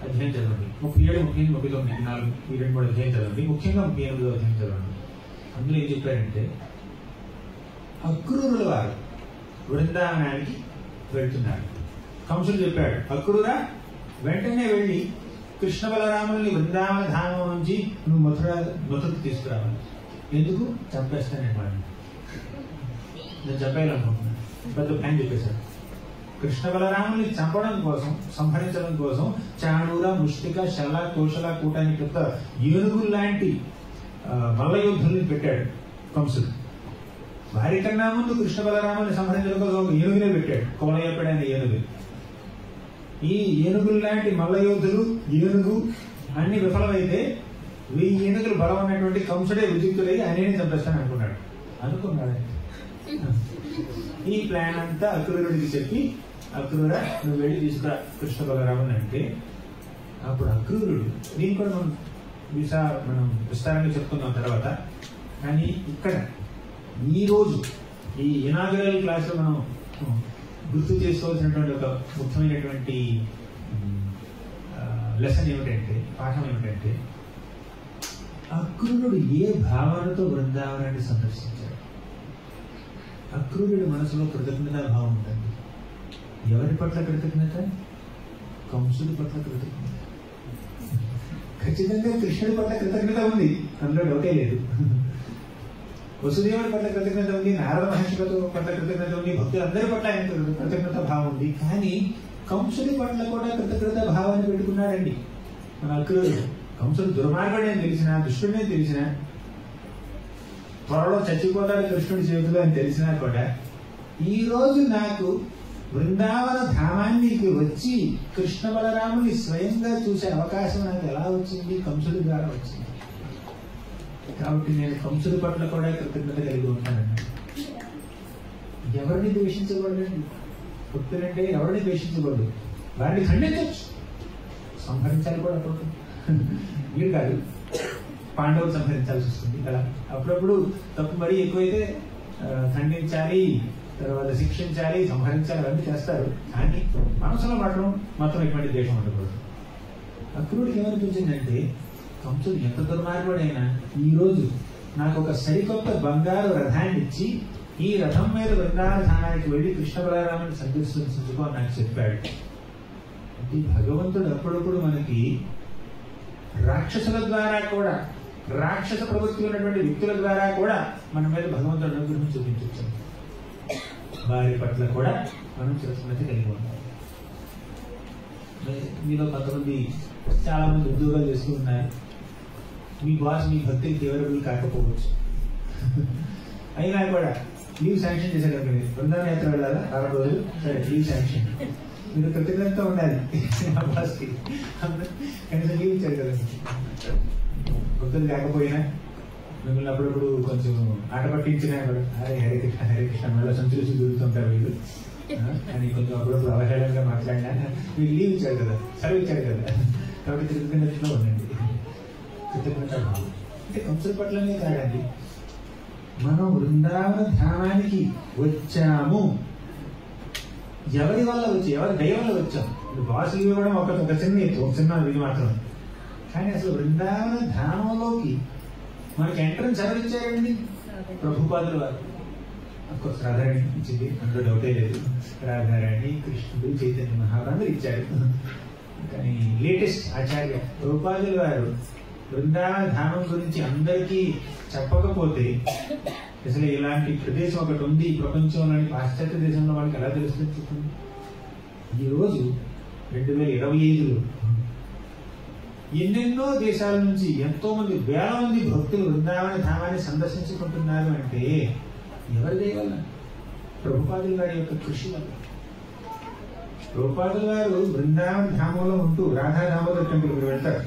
అధ్యాయం చదవండి, 37, 38, 39, 4 ఈ 2-3 అధ్యాయం చదవండి. ముఖ్యంగా 38వ అధ్యాయం చదవండి. అందులో ఏం చెప్పారంటే, అక్రూరుల వారు బృందావనానికి వెళ్తున్నారు. కంసుడు చెప్పాడు, అక్రూరా వెంటనే వెళ్ళి కృష్ణ బలరాముల్ని బృందావన ధామం నుంచి నువ్వు మథురకు తీసుకురావాలి. ఎందుకు? చంపేస్తానమాట. నేను చెప్పాలనుకుంటున్నాను. పెద్ద ప్లాన్ చెప్పేశాడు. కృష్ణ బలరాముల్ని చంపడం కోసం, సంహరించడం కోసం చాణూర, ముష్టిక, శల, కోశల కూటానికి పెద్ద ఏనుగులు లాంటి మల్ల యోధుల్ని పెట్టాడు కంసుడు. వారి కన్నా ముందు కృష్ణ బలరాముల్ని సంహరించడం కోసం ఒక ఏనుగునే పెట్టాడు, కోలయపడి అనే ఏనుగు. ఈ ఏనుగులు లాంటి మల్ల యోధులు, ఏనుగు అన్ని విఫలమైతే 1000 ఏనుగులు బలం ఉన్నటువంటి కంసుడే విజయుతుడై ఆయనే చంపేస్తాను అనుకున్నాడు. ఈ ప్లాన్ అంతా అక్రూరుడికి చెప్పి, అక్రూర నువ్వు వెళ్ళి తీసుకురా కృష్ణ బలరాముని అంటే, అప్పుడు అక్రూరుడు, దీన్ని కూడా మనం విస్తారంగా చెప్పుకున్నాం తర్వాత. కానీ ఇక్కడ ఈ రోజు ఈ ఇనాగరల్ క్లాస్ లో మనం గుర్తు చేసుకోవాల్సినటువంటి ఒక ముఖ్యమైనటువంటి లెసన్ ఏమిటంటే, పాఠం ఏమిటంటే, అక్రూరుడు ఏ భావనతో బృందావనాన్ని సందర్శించాడు? అక్రూరుడి మనసులో కృతజ్ఞతా భావం ఉంటుంది. ఎవరి పట్ల కృతజ్ఞత? కంసుడి పట్ల కృతజ్ఞత. ఖచ్చితంగా కృష్ణుడి పట్ల కృతజ్ఞత ఉంది, అందులో డౌటే లేదు. వసుదేవుడి పట్ల కృతజ్ఞత ఉంది, నారద మహర్షి పట్ల కృతజ్ఞత ఉంది, భక్తులందరి పట్ల ఆయన కృతజ్ఞత భావం ఉంది. కానీ కంసుడి పట్ల కూడా కృతజ్ఞత భావాన్ని పెట్టుకున్నాడండి మన అక్రూరుడు. కంసుడు దుర్మార్గుడే అని తెలిసినా, దుష్టుడే తెలిసినా, త్వరలో చచ్చిపోతాడు కృష్ణుడి చేతులు అని తెలిసినా కూడా, ఈ రోజు నాకు బృందావన ధామానికి వచ్చి కృష్ణ బలరాముని స్వయంగా చూసే అవకాశం నాకు ఎలా వచ్చింది? కంసుడి ద్వారా వచ్చింది. కాబట్టి నేను కంసుడి పట్ల కూడా కృతజ్ఞత కలిగి ఉంటానన్నాడు. ఎవరిని ద్వేషించకూడదండి. భక్తులంటే ఎవరిని ద్వేషించకూడదు, వారిని ఖండించవచ్చు, సంహరించాలి కూడా. అప్పుడు వీడు కాదు, పాండవులు సంహరించాల్సి వస్తుంది కదా. అప్పుడప్పుడు తప్పు మరీ ఎక్కువైతే ఖండించాలి, తర్వాత శిక్షించాలి, సంహరించాలి, అవన్నీ చేస్తారు. కానీ మనసులో మాత్రం ఎటువంటి ద్వేషం ఉండకూడదు. అక్రూరుడికి ఏమనిపించిందంటే, కంసుడు ఎంత దుర్మార్గుడైనా ఈ రోజు నాకు ఒక సరికొత్త బంగారు రథాన్ని ఇచ్చి ఈ రథం మీద బృందావన ధామానికి వెళ్ళి కృష్ణ బలరాముని సందర్శించుకో అని నాకు చెప్పాడు. అంటే భగవంతుడు అప్పుడప్పుడు మనకి రాక్షసుల ద్వారా కూడా, రాక్షస ప్రవృత్తి ఉన్నటువంటి వ్యక్తుల ద్వారా కూడా మన మీద భగవంతుడు అనుగ్రహం చూపించవచ్చు. వారి పట్ల కూడా మనం కృతజ్ఞత కలిగి ఉంటాం. మీలో కొంతమంది చాలా మంది ఉద్యోగాలు చేస్తున్నారు. మీ బాస్ మీ భక్తికి ఫేవరబుల్ కాకపోవచ్చు, అయినా కూడా లీవ్ శాంక్షన్ చేశారు కదా, బృందావన యాత్ర వెళ్ళాలా 6 రోజులు, సరే లీవ్ శాంక్షన్. మీరు కృతజ్ఞత ఉండాలి మా బాస్కి, కనీసం లీవ్ ఇచ్చారు కదా. భక్తులు కాకపోయినా మిమ్మల్ని అప్పుడప్పుడు కొంచెం ఆట పట్టించినా కూడా హరే హరే కృష్ణ హరే కృష్ణ మళ్ళీ సంచులు దొరుకుతుంటారు వీళ్ళు అని కొంచెం అప్పుడప్పుడు అవహేళనగా మాట్లాడినా మీరు లీవ్ ఇచ్చారు కదా, సెలవు ఇచ్చారు కదా, కాబట్టి కృతజ్ఞతలో ఉండండి. కృతజ్ఞత అంటే కంసుల పట్లనే కాదండి, మనం బృందావన ధామానికి వచ్చాము. ఎవరి వల్ల వచ్చి, ఎవరి దయ వల్ల వచ్చాం. బాస్ లీవ్ ఇవ్వడం ఒక చిన్న ఇది మాత్రం. కానీ అసలు బృందావన ధామంలోకి మనకి ఎంట్రన్స్ ఎవరు ఇచ్చారండి? ప్రభుపాదుల వారు. అఫ్కోర్స్ రాధారాణి ఇచ్చింది, అందులో డౌటే లేదు. రాధారాణి, కృష్ణుడు, చైతన్య మహాప్రభులు ఇచ్చారు. కానీ లేటెస్ట్ ఆచార్య ప్రభుపాదుల వారు బృందావన ధామం గురించి అందరికీ చెప్పకపోతే అసలు ఇలాంటి ప్రదేశం ఒకటి ఉంది ప్రపంచంలోని పాశ్చాత్య దేశంలో వాళ్ళకి ఎలా తెలుస్తుంది చెప్పండి. ఈరోజు 2025లో ఎన్నెన్నో దేశాల నుంచి ఎంతో మంది, వేల మంది భక్తులు బృందావన ధామాన్ని సందర్శించుకుంటున్నారు అంటే ఎవరి దయ వల్ల? ప్రభుపాదుల వారి యొక్క కృషి వల్ల. ప్రభుపాదుల వారు బృందావన ధామంలో ఉంటూ రాధా దామోదర్ టెంపుల్కి వెళ్తారు.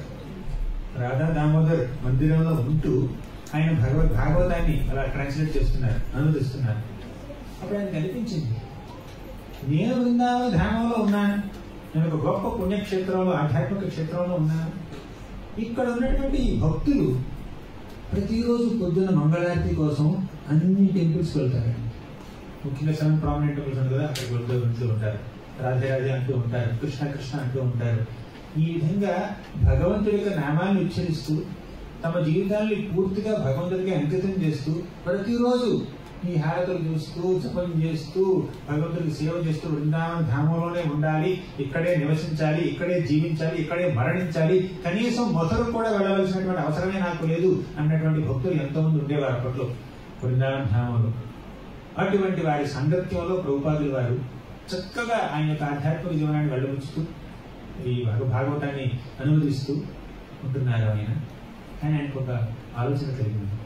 రాధా దామోదర్ మందిరంలో ఉంటూ ఆయన భాగవతాన్ని అలా ట్రాన్స్లేట్ చేస్తున్నారు, అనువదిస్తున్నారు. అప్పుడు ఆయన కనిపించింది, నేను బృందావన ధామంలో ఉన్నాను, నేను ఒక గొప్ప పుణ్యక్షేత్రంలో, ఆధ్యాత్మిక క్షేత్రంలో ఉన్నాను. ఇక్కడ ఉన్నటువంటి భక్తులు ప్రతిరోజు పొద్దున్న మంగళారతి కోసం అన్ని టెంపుల్స్ వెళ్తారండి. ముఖ్యంగా 7 ప్రామినెంట్ టెంపుల్స్ ఉంది కదా, అక్కడికి వెళ్తూ ఉంటారు. రాధే రాధే అంటూ ఉంటారు, కృష్ణ కృష్ణ అంటూ ఉంటారు. ఈ విధంగా భగవంతుడి యొక్క నామాన్ని ఉచ్చరిస్తూ తమ జీవితాన్ని పూర్తిగా భగవంతుడికి అంకితం చేస్తూ ప్రతిరోజు ఈ హారతులు చూస్తూ జపం చేస్తూ భగవంతుడికి సేవ చేస్తూ బృందావన ధామంలోనే ఉండాలి, ఇక్కడే నివసించాలి, ఇక్కడే జీవించాలి, ఇక్కడే మరణించాలి, కనీసం మొదలు కూడా వెళ్ళవలసినటువంటి అవసరమే నాకు లేదు అన్నటువంటి భక్తులు ఎంతో మంది ఉండేవారు అప్పట్లో బృందావన ధామంలో. అటువంటి వారి సాంగత్యంలో ప్రభుపాదుల వారు చక్కగా ఆయన యొక్క ఆధ్యాత్మిక జీవనాన్ని వెళ్ళబుచ్చుతూ ఈ భాగవతాన్ని అనువదిస్తూ ఉంటున్నారు ఆయన. కానీ ఆయనకు ఒక ఆలోచన కలిగింది,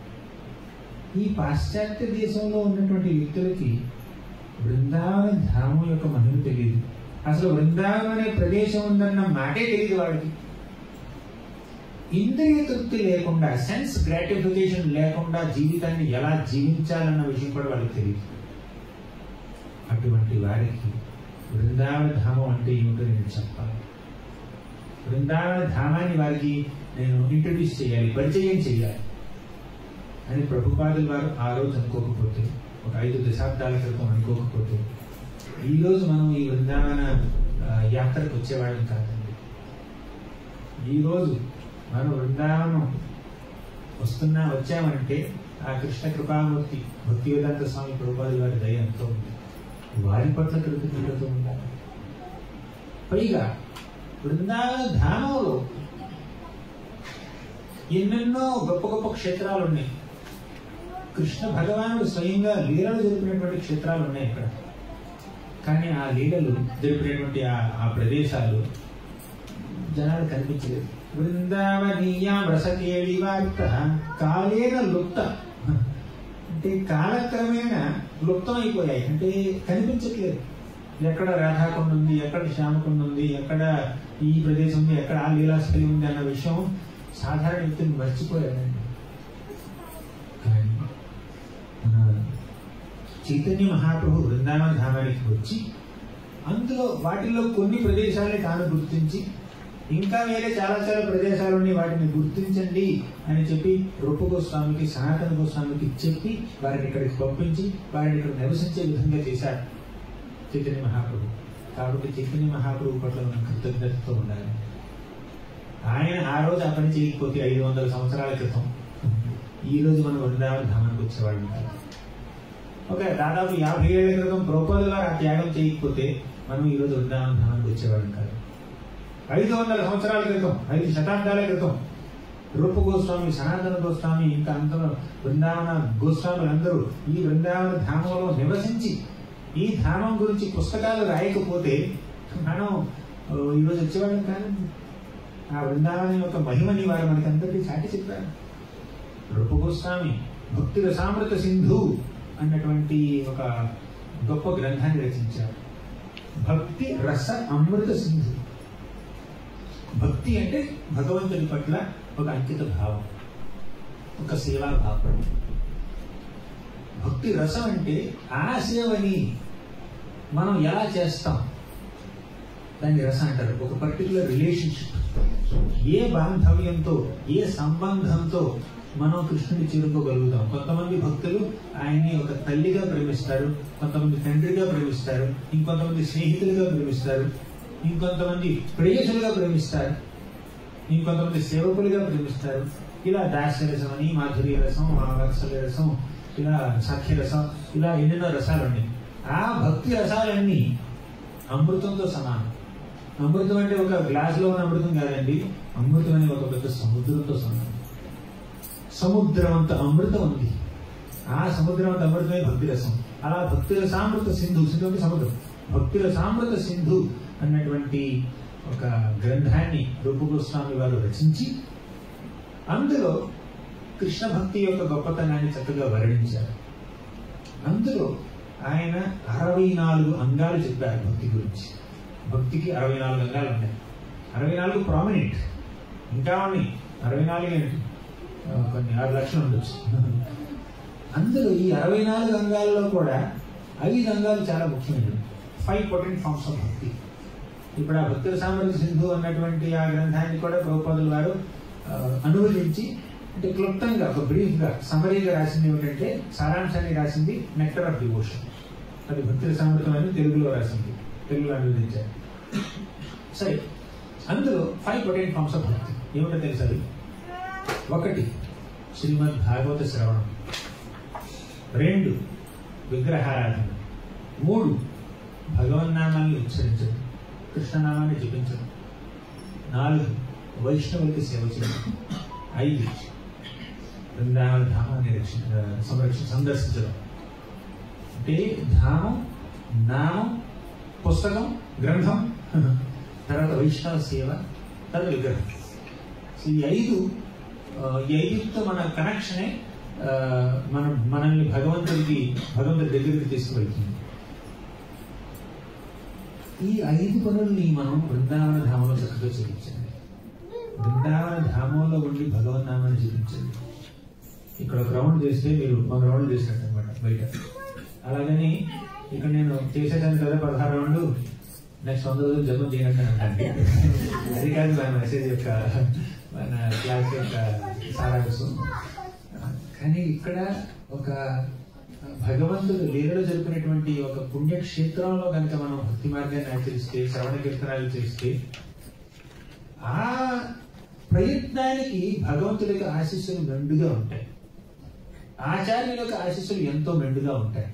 ఈ పాశ్చాత్య దేశంలో ఉన్నటువంటి వ్యక్తులకి బృందావన ధామం యొక్క మహిమ తెలియదు. అసలు బృందావనం అనే ప్రదేశం ఉందన్న మాటే తెలియదు వాళ్ళకి. ఇంద్రియ తృప్తి లేకుండా, సెన్స్ గ్రాటిఫికేషన్ లేకుండా జీవితాన్ని ఎలా జీవించాలన్న విషయం కూడా వాళ్ళకి తెలియదు. అటువంటి వారికి బృందావన ధామం అంటే ఏమిటో నేను చెప్పాలి. బృందావన ధామాన్ని వారికి నేను ఇంట్రడ్యూస్ చేయాలి, పరిచయం చేయాలి అని ప్రభుపాదుల వారు ఆ రోజు అనుకోకపోతే, ఒక 5 దశాబ్దాల క్రితం అనుకోకపోతే, ఈరోజు మనం ఈ బృందావన యాత్రకు వచ్చేవాళ్ళం కాదండి. ఈరోజు మనం బృందావనం వచ్చామంటే ఆ కృష్ణ కృపామూర్తి భక్తివేదాంత స్వామి ప్రభుపాదుల వారి దయ ఎంతో ఉంది. వారి పట్ల కృతజ్ఞతతో ఉండాలి. పైగా బృందావన ధామంలో ఎన్నెన్నో గొప్ప గొప్ప క్షేత్రాలు ఉన్నాయి. కృష్ణ భగవానుడు స్వయంగా లీలలు జరిపినటువంటి క్షేత్రాలు ఉన్నాయి ఇక్కడ. కానీ ఆ లీలలు జరిపినటువంటి ఆ ప్రదేశాలు జనాలు కనిపించలేదు. బృందావనీయ రసకేళి వార్త కాలేన లుప్త, అంటే కాలక్రమేణా లుప్తం అయిపోయాయి, అంటే కనిపించట్లేదు. ఎక్కడ రాధాకుండ ఉంది, ఎక్కడ శ్యామకుండ ఉంది, ఎక్కడ ఈ ప్రదేశం ఉంది, ఎక్కడ ఆ లీలాస్థలి ఉంది అన్న విషయం సాధారణ వ్యక్తులు మర్చిపోయారండి. కానీ మన చైతన్య మహాప్రభు బృందావన ధామానికి వచ్చి అందులో వాటిల్లో కొన్ని ప్రదేశాలని తాను గుర్తించి, ఇంకా వేరే చాలా చాలా ప్రదేశాలు ఉన్నాయి, వాటిని గుర్తించండి అని చెప్పి రూప గోస్వామికి, సనాతన గోస్వామికి చెప్పి వారిని ఇక్కడికి పంపించి వారిని ఇక్కడ నివసించే విధంగా చేశారు చైతన్య మహాప్రభు. కాబట్టి చైతన్య మహాప్రభు పట్ల మనం కృతజ్ఞతతో ఉండాలి. ఆయన ఆ రోజు ఆ పని చేయకపోతే 500 సంవత్సరాల క్రితం ఈ రోజు మనం బృందావన ధామానికి వచ్చేవాళ్ళం కాదు. ఒక దాదాపు 50 ఏళ్ల క్రితం ప్రభుపాదుల వారు ఆ త్యాగం చేయకపోతే మనం ఈ రోజు బృందావన ధామానికి వచ్చేవాళ్ళం కాదు. 500 సంవత్సరాల క్రితం, 5 శతాబ్దాల క్రితం రూప గోస్వామి, సనాతన గోస్వామి, ఇంకా అందరూ బృందావన గోస్వాములందరూ ఈ బృందావన ధామంలో నివసించి ఈ ధామం గురించి పుస్తకాలు రాయకపోతే మనం ఈరోజు వచ్చేవాళ్ళం కాదు. ఆ బృందావనం యొక్క మహిమని వారు మనకందరికీ చాటి చెప్పారు. రూప గోస్వామి భక్తి రసామృత సింధు అన్నటువంటి ఒక గొప్ప గ్రంథాన్ని రచించారు. భక్తి రస అమృత సింధు. భక్తి అంటే భగవంతుని పట్ల ఒక అంకిత భావం, ఒక సేవా భావం. భక్తి రసం అంటే ఆ సేవని మనం ఎలా చేస్తాం దాన్ని రసం అంటారు. ఒక పర్టికులర్ రిలేషన్షిప్, ఏ బాంధవ్యంతో, ఏ సంబంధంతో మనం కృష్ణుని చేరుకోగలుగుతాం. కొంతమంది భక్తులు ఆయన్ని ఒక తల్లిగా ప్రేమిస్తారు, కొంతమంది తండ్రిగా ప్రేమిస్తారు, ఇంకొంతమంది స్నేహితులుగా ప్రేమిస్తారు, ఇంకొంతమంది ప్రేయసులుగా ప్రేమిస్తారు, ఇంకొంతమంది సేవకులుగా ప్రేమిస్తారు. ఇలా దాస్యరసం అని, మాధుర్య రసం, వాత్సల్య రసం, ఇలా సాఖ్యరసం, ఇలా ఎన్నెన్నో రసాలు ఉన్నాయి. ఆ భక్తి రసాలన్నీ అమృతంతో సమానం. అమృతం అంటే ఒక గ్లాసులో ఉన్న అమృతం కాదండి, అమృతం అనే ఒక పెద్ద సముద్రంతో సమానం. సముద్రం అంత అమృతం ఉంది. ఆ సముద్రం అంత అమృతమే భక్తి రసం. అలా భక్తి రసామృత సింధు, సింధు అంటే సముద్రం, భక్తి రసామృత సింధు అన్నటువంటి ఒక గ్రంథాన్ని రూప గోస్వామి వారు రచించి అందులో కృష్ణ భక్తి యొక్క గొప్పతనాన్ని చక్కగా వర్ణించారు. అందులో ఆయన 64 అంగాలు చెప్పారు భక్తి గురించి. భక్తికి 64 అంగాలు ఉన్నాయి. 64 ప్రామినెంట్, ఇంకా ఉన్నాయి 64 ఏంటి, కొన్ని 6 లక్షలు ఉండొచ్చు. అందులో ఈ 64 అంగాల్లో కూడా 5 అంగాలు చాలా ముఖ్యమైనవి. 5 పొటెంట్ ఫార్మ్స్ ఆఫ్ భక్తి. ఇప్పుడు ఆ భక్తుల సామర్థ్య సింధు అన్నటువంటి ఆ గ్రంథాన్ని కూడా ప్రభుపాదుల వారు అనువదించి, అంటే క్లుప్తంగా ఒక బ్రీఫ్ గా సమరీగా రాసింది ఏమిటంటే, సారాంశాన్ని రాసింది నెక్టర్ ఆఫ్ డివోషన్. అది భక్తుల సామర్థ్యం అని తెలుగులో రాసింది, తెలుగులో అనువదించారు. సరే, అందులో 5 పొటెంట్ ఫార్మ్స్ ఆఫ్ భక్తి ఏమిటో తెలుసు. అది 1 శ్రీమద్ భాగవత శ్రవణం, 2 విగ్రహారాధన, 3 భగవన్నామాన్ని ఉచ్చరించడం, కృష్ణనామాన్ని జపించడం, 4 వైష్ణవులకి సేవ చేయడం, 5 బృందావన ధామాన్ని సందర్శించడం. అంటే ధామం, నామం, పుస్తకం, గ్రంథం, తర్వాత వైష్ణవ సేవ, తర్వాత విగ్రహం. ఈ 5తో మన కనెక్షనే మనల్ని భగవంతుడి దగ్గరికి తీసుకువెళ్తుంది. ఈ 5 పనుల్ని మనం బృందావన ధామంలో చక్కగా చేయించండి. బృందావన ధామంలో ఉండి భగవన్నామాన్ని చూపించండి. ఇక్కడ ఒక రౌండ్ చేస్తే మీరు 100 రౌండ్లు చేసినట్టు అనమాట బయట. అలాగని ఇక్కడ నేను చేసేదాన్ని కదా 16 రౌండ్లు, నెక్స్ట్ 100 రోజులు జపం చేయనట్టు అంటే అది కాదు మన మెసేజ్ యొక్క, మన క్లాస్ యొక్క సారాంశం. కానీ ఇక్కడ ఒక భగవంతుడు లీలలో జరిపినటువంటి ఒక పుణ్యక్షేత్రంలో కనుక మనం భక్తి మార్గాన్ని ఆచరిస్తే, శ్రవణ కీర్తనాలు చేస్తే, ఆ ప్రయత్నానికి భగవంతుడి యొక్క ఆశీస్సులు మెండుగా ఉంటాయి, ఆచార్యుల యొక్క ఆశీస్సులు ఎంతో మెండుగా ఉంటాయి.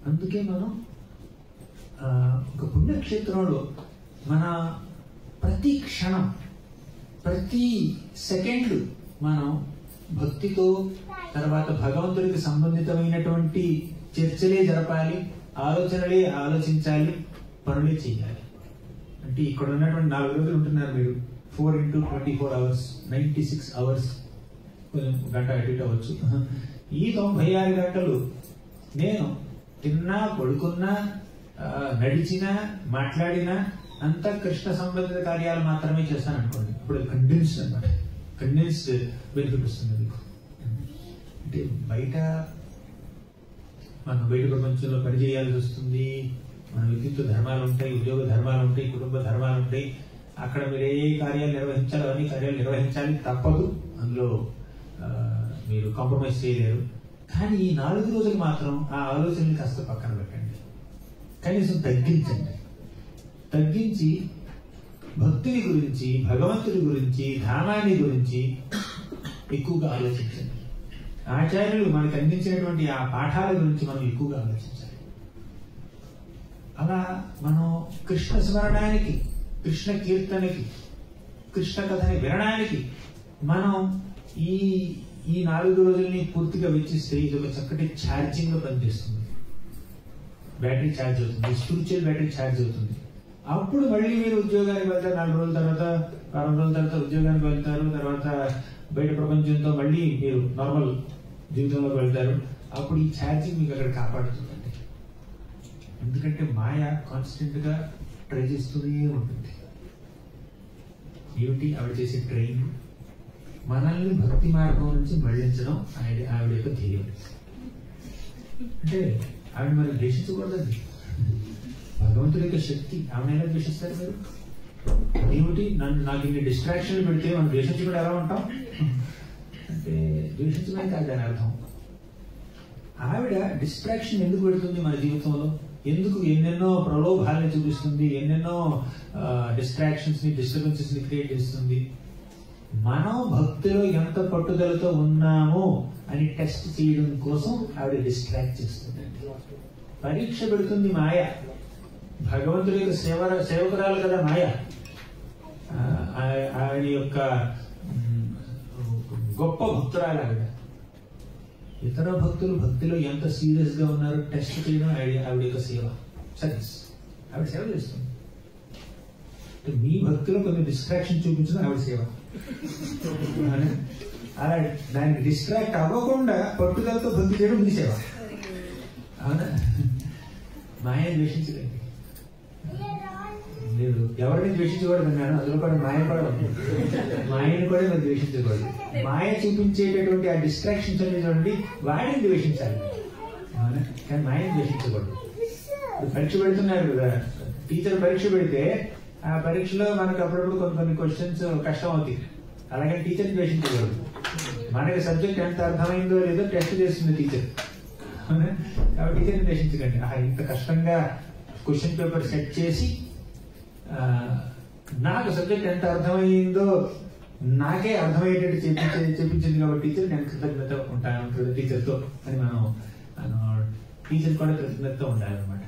అందుకే మనం ఒక పుణ్యక్షేత్రంలో మన ప్రతి క్షణం, ప్రతి సెకండ్ మనం భక్తితో, తర్వాత భగవంతుడికి సంబంధితమైనటువంటి చర్చలే జరపాలి, ఆలోచనలే ఆలోచించాలి, పనులే చేయాలి. అంటే ఇక్కడ ఉన్నటువంటి 4 రోజులు ఉంటున్నారు మీరు, 4 into 24 hours, 96 hours, కొంచెం గంట అటు అవ్వచ్చు. ఈ 96 గంటలు నేను తిన్నా, పడుకున్నా, నడిచినా, మాట్లాడినా అంతా కృష్ణ సంబంధిత కార్యాలు మాత్రమే చేస్తాను అనుకోండి. ఇప్పుడు కండెన్స్డ్ అనమాట, కండెన్స్డ్ బెనిఫిట్ వస్తుంది మీకు. అంటే మనం బయట ప్రపంచంలో పని చేయాల్సి వస్తుంది, మన వ్యక్తిత్వ ధర్మాలు ఉంటాయి, ఉద్యోగ ధర్మాలు ఉంటాయి, కుటుంబ ధర్మాలు ఉంటాయి. అక్కడ మీరు ఏ కార్యాలు నిర్వహించాలో అన్ని కార్యాలు నిర్వహించాలి, తప్పదు. అందులో మీరు కాంప్రమైజ్ చేయలేరు. కానీ ఈ 4 రోజులు మాత్రం ఆ ఆలోచనని కాస్త పక్కన పెట్టండి, కనీసం తగ్గించి భక్తుని గురించి, భగవంతుడి గురించి, ధామాన్ని గురించి ఎక్కువగా ఆలోచించండి. ఆచార్యులు మనకు అందించినటువంటి ఆ పాఠాల గురించి మనం ఎక్కువగా ఆలోచించాలి. అలా మనం కృష్ణ స్మరణానికి, కృష్ణ కీర్తనకి, కృష్ణ కథని వినడానికి మనం ఈ 4 రోజుల్ని పూర్తిగా వెచ్చిస్తే ఇది ఒక చక్కటి ఛార్జింగ్ గా పనిచేస్తుంది. బ్యాటరీ ఛార్జ్ అవుతుంది, స్పిరిచువల్ బ్యాటరీ ఛార్జ్ అవుతుంది. అప్పుడు మళ్ళీ మీరు ఉద్యోగానికి వెళ్తారు, 4 రోజుల తర్వాత 4 రోజుల తర్వాత ఉద్యోగానికి వెళ్తారు, తర్వాత బయట ప్రపంచంతో మళ్ళీ మీరు నార్మల్ జీవితంలోకి వెళ్తారు. అప్పుడు ఈ ఛార్జింగ్ మీకు అక్కడ కాపాడుతుందండి. ఎందుకంటే మాయ కాన్స్టెంట్ గా ట్రై చేస్తూనే ఉంటుంది. ఏమిటి ఆవిడ చేసే ట్రైన్? మనల్ని భక్తి మార్గం నుంచి మళ్లించడం ఆవిడ యొక్క ధ్యేయం. అంటే ఆవిడ మరి ద్వేషించకూడదండి. భగవంతుడి యొక్క శక్తి, ఆవిడైనా ద్వేషిస్తారు మీరు? ఏమిటి నాకు ఇన్ని డిస్ట్రాక్షన్లు పెడితే మనం ద్వేషించకుండా ఎలా ఉంటాం అంటే ద్వేషించడమే కాదు దాని అర్థం. ఆవిడ డిస్ట్రాక్షన్ ఎందుకు పెడుతుంది మన జీవితంలో? ఎందుకు ఎన్నెన్నో ప్రలోభాలని చూపిస్తుంది, ఎన్నెన్నో డిస్ట్రాక్షన్స్ ని, డిస్టర్బెన్సెస్ ని క్రియేట్ చేస్తుంది? మనం భక్తిలో ఎంత పట్టుదలతో ఉన్నామో అని టెస్ట్ చేయడం కోసం ఆవిడ డిస్ట్రాక్ట్ చేస్తుందండి. పరీక్ష పెడుతుంది మాయ. భగవంతుడి యొక్క సేవకురాలు కదా మాయ. ఆవిడ యొక్క గొప్ప భక్తురాలు ఆవిడ. ఇతర భక్తులు భక్తిలో ఎంత సీరియస్ గా ఉన్నారో టెస్ట్ చేయడం ఆవిడ యొక్క సేవ, సర్వీస్. ఆవిడ సేవ చేస్తుంది. మీ భక్తిలో కొన్ని డిస్ట్రాక్షన్ చూపించడం ఆవిడ సేవ. అలా దానికి డిస్ట్రాక్ట్ అవ్వకుండా పట్టుదలతో భక్తి చేయడం మీ సేవ. అవునా? మాయ ద్వేషించకండి. మీరు ఎవరిని ద్వేషించకూడదు అన్నాను, అందులో కూడా మాయ కూడా ఉంది. మాయని కూడా మీరు ద్వేషించకూడదు. మాయ చూపించేటటువంటి ఆ డిస్ట్రాక్షన్స్ అనేది చూడండి, వాడిని ద్వేషించాలి. అవునా? కానీ మాయని ద్వేషించకూడదు. పరీక్ష పెడుతున్నారు కదా, టీచర్ పరీక్ష పెడితే ఆ పరీక్షలో మనకు అప్పుడప్పుడు కొన్ని క్వశ్చన్స్ కష్టం అవుతాయి. అలాగే టీచర్ని ద్వేషించకూడదు. మనకి సబ్జెక్ట్ ఎంత అర్థమైందో లేదో టెస్ట్ చేస్తుంది టీచర్. కాబట్టి టీచర్ని ద్వేషించకండి. ఇంత కష్టంగా క్వశ్చన్ పేపర్ సెట్ చేసి నాకు సబ్జెక్ట్ ఎంత అర్థమైందో నాకే అర్థమయ్యేటట్టు చెప్పించింది కాబట్టి టీచర్ నేను కృతజ్ఞత ఉంటాను టీచర్తో అని మనం టీచర్ కూడా కృతజ్ఞత ఉండాలన్నమాట.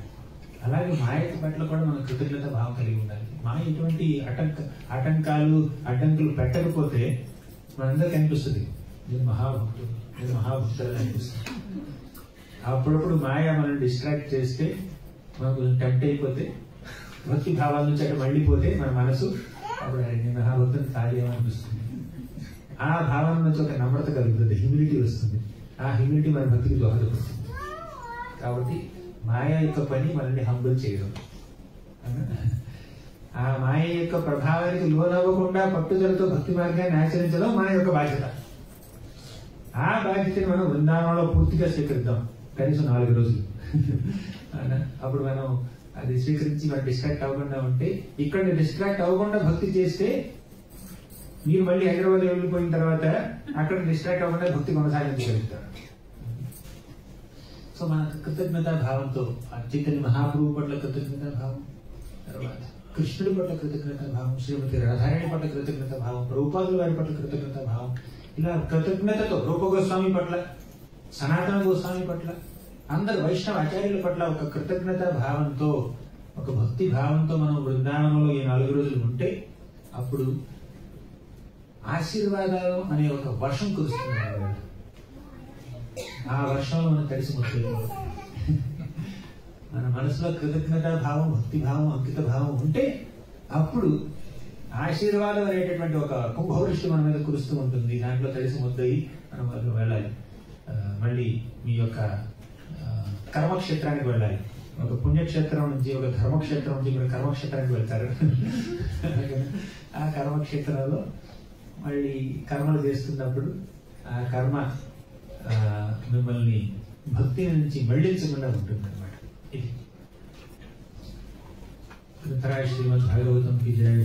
అలాగే మాయ పట్ల కూడా మనం కృతజ్ఞత భావం కలిగి ఉండాలి. మాయ ఎటువంటి ఆటంకాలు అడ్డంకులు పెట్టకపోతే మనందరికి అనిపిస్తుంది నేను మహాభక్తుడు, నేను మహాభక్తులు అనిపిస్తుంది. అప్పుడప్పుడు మాయ మనం డిస్ట్రాక్ట్ చేస్తే మనకు టెంప్ట్ అయిపోతే భక్తి భావాల నుంచి అక్కడ మళ్ళీపోతే మన మనసు అప్పుడు నేను మహాభక్తుని కార్యమనిపిస్తుంది. ఆ భావం నుంచి ఒక నమ్రత కలుగుతుంది, హ్యూమిలిటీ వస్తుంది. ఆ హ్యూమిలిటీ మన భక్తికి దోహదపడుతుంది. కాబట్టి మాయ యొక్క పని మనల్ని హంబుల్ చేయడం. ఆ మాయ యొక్క ప్రభావానికి లోనవ్వకుండా పట్టుదలతో భక్తి మార్గాన్ని ఆచరించడం మన యొక్క బాధ్యత. ఆ బాధ్యతని మనం బృందావనంలో పూర్తిగా స్వీకరిద్దాం, కనీసం 4 రోజులు. అప్పుడు మనం అది స్వీకరించి మనం డిస్ట్రాక్ట్ అవ్వకుండా ఉంటే, ఇక్కడ డిస్ట్రాక్ట్ అవ్వకుండా భక్తి చేస్తే మీరు మళ్ళీ హైదరాబాద్ వెళ్ళిపోయిన తర్వాత అక్కడ డిస్ట్రాక్ట్ అవ్వకుండా భక్తి కొనసాగించగలుగుతారు. సో మన కృతజ్ఞతా భావంతో చైతన్య మహాప్రభు పట్ల కృతజ్ఞతా భావం, తర్వాత కృష్ణుడి పట్ల కృతజ్ఞతా భావం, శ్రీమతి రాధారాణి పట్ల కృతజ్ఞతా భావం, ప్రభుపాదుల వారి పట్ల కృతజ్ఞతా భావం, ఇలా కృతజ్ఞతతో రూప గోస్వామి పట్ల, సనాతన గోస్వామి పట్ల, అందరు వైష్ణవ ఆచార్యుల పట్ల ఒక కృతజ్ఞతా భావంతో, ఒక భక్తి భావంతో మనం బృందావనంలో ఈ 4 రోజులు ఉంటే అప్పుడు ఆశీర్వాదాలు అనే ఒక వర్షం కురుస్తుంది. ఆ వర్షంలో మనం తడిసి ముట్టుకుంటాం. మన మనసులో కృతజ్ఞతా భావం, భక్తి భావం, అంకిత భావం ఉంటే అప్పుడు ఆశీర్వాదం అనేటటువంటి ఒక కుంభవృష్టి మన మీద కురుస్తూ ఉంటుంది. దాంట్లో తడిసి ముద్దయి మనం వెళ్ళాలి. మళ్ళీ మీ యొక్క కర్మక్షేత్రానికి వెళ్ళాలి. ఒక పుణ్యక్షేత్రం నుంచి, ఒక ధర్మక్షేత్రం నుంచి మీరు కర్మక్షేత్రానికి వెళ్తారు. ఆ కర్మక్షేత్రంలో మళ్ళీ కర్మలు చేస్తున్నప్పుడు ఆ కర్మ మిమ్మల్ని భక్తి నుంచి మళ్లించకుండా ఉంటుంది అనమాట. ఇది శ్రీమద్ భాగవతం కి జయ.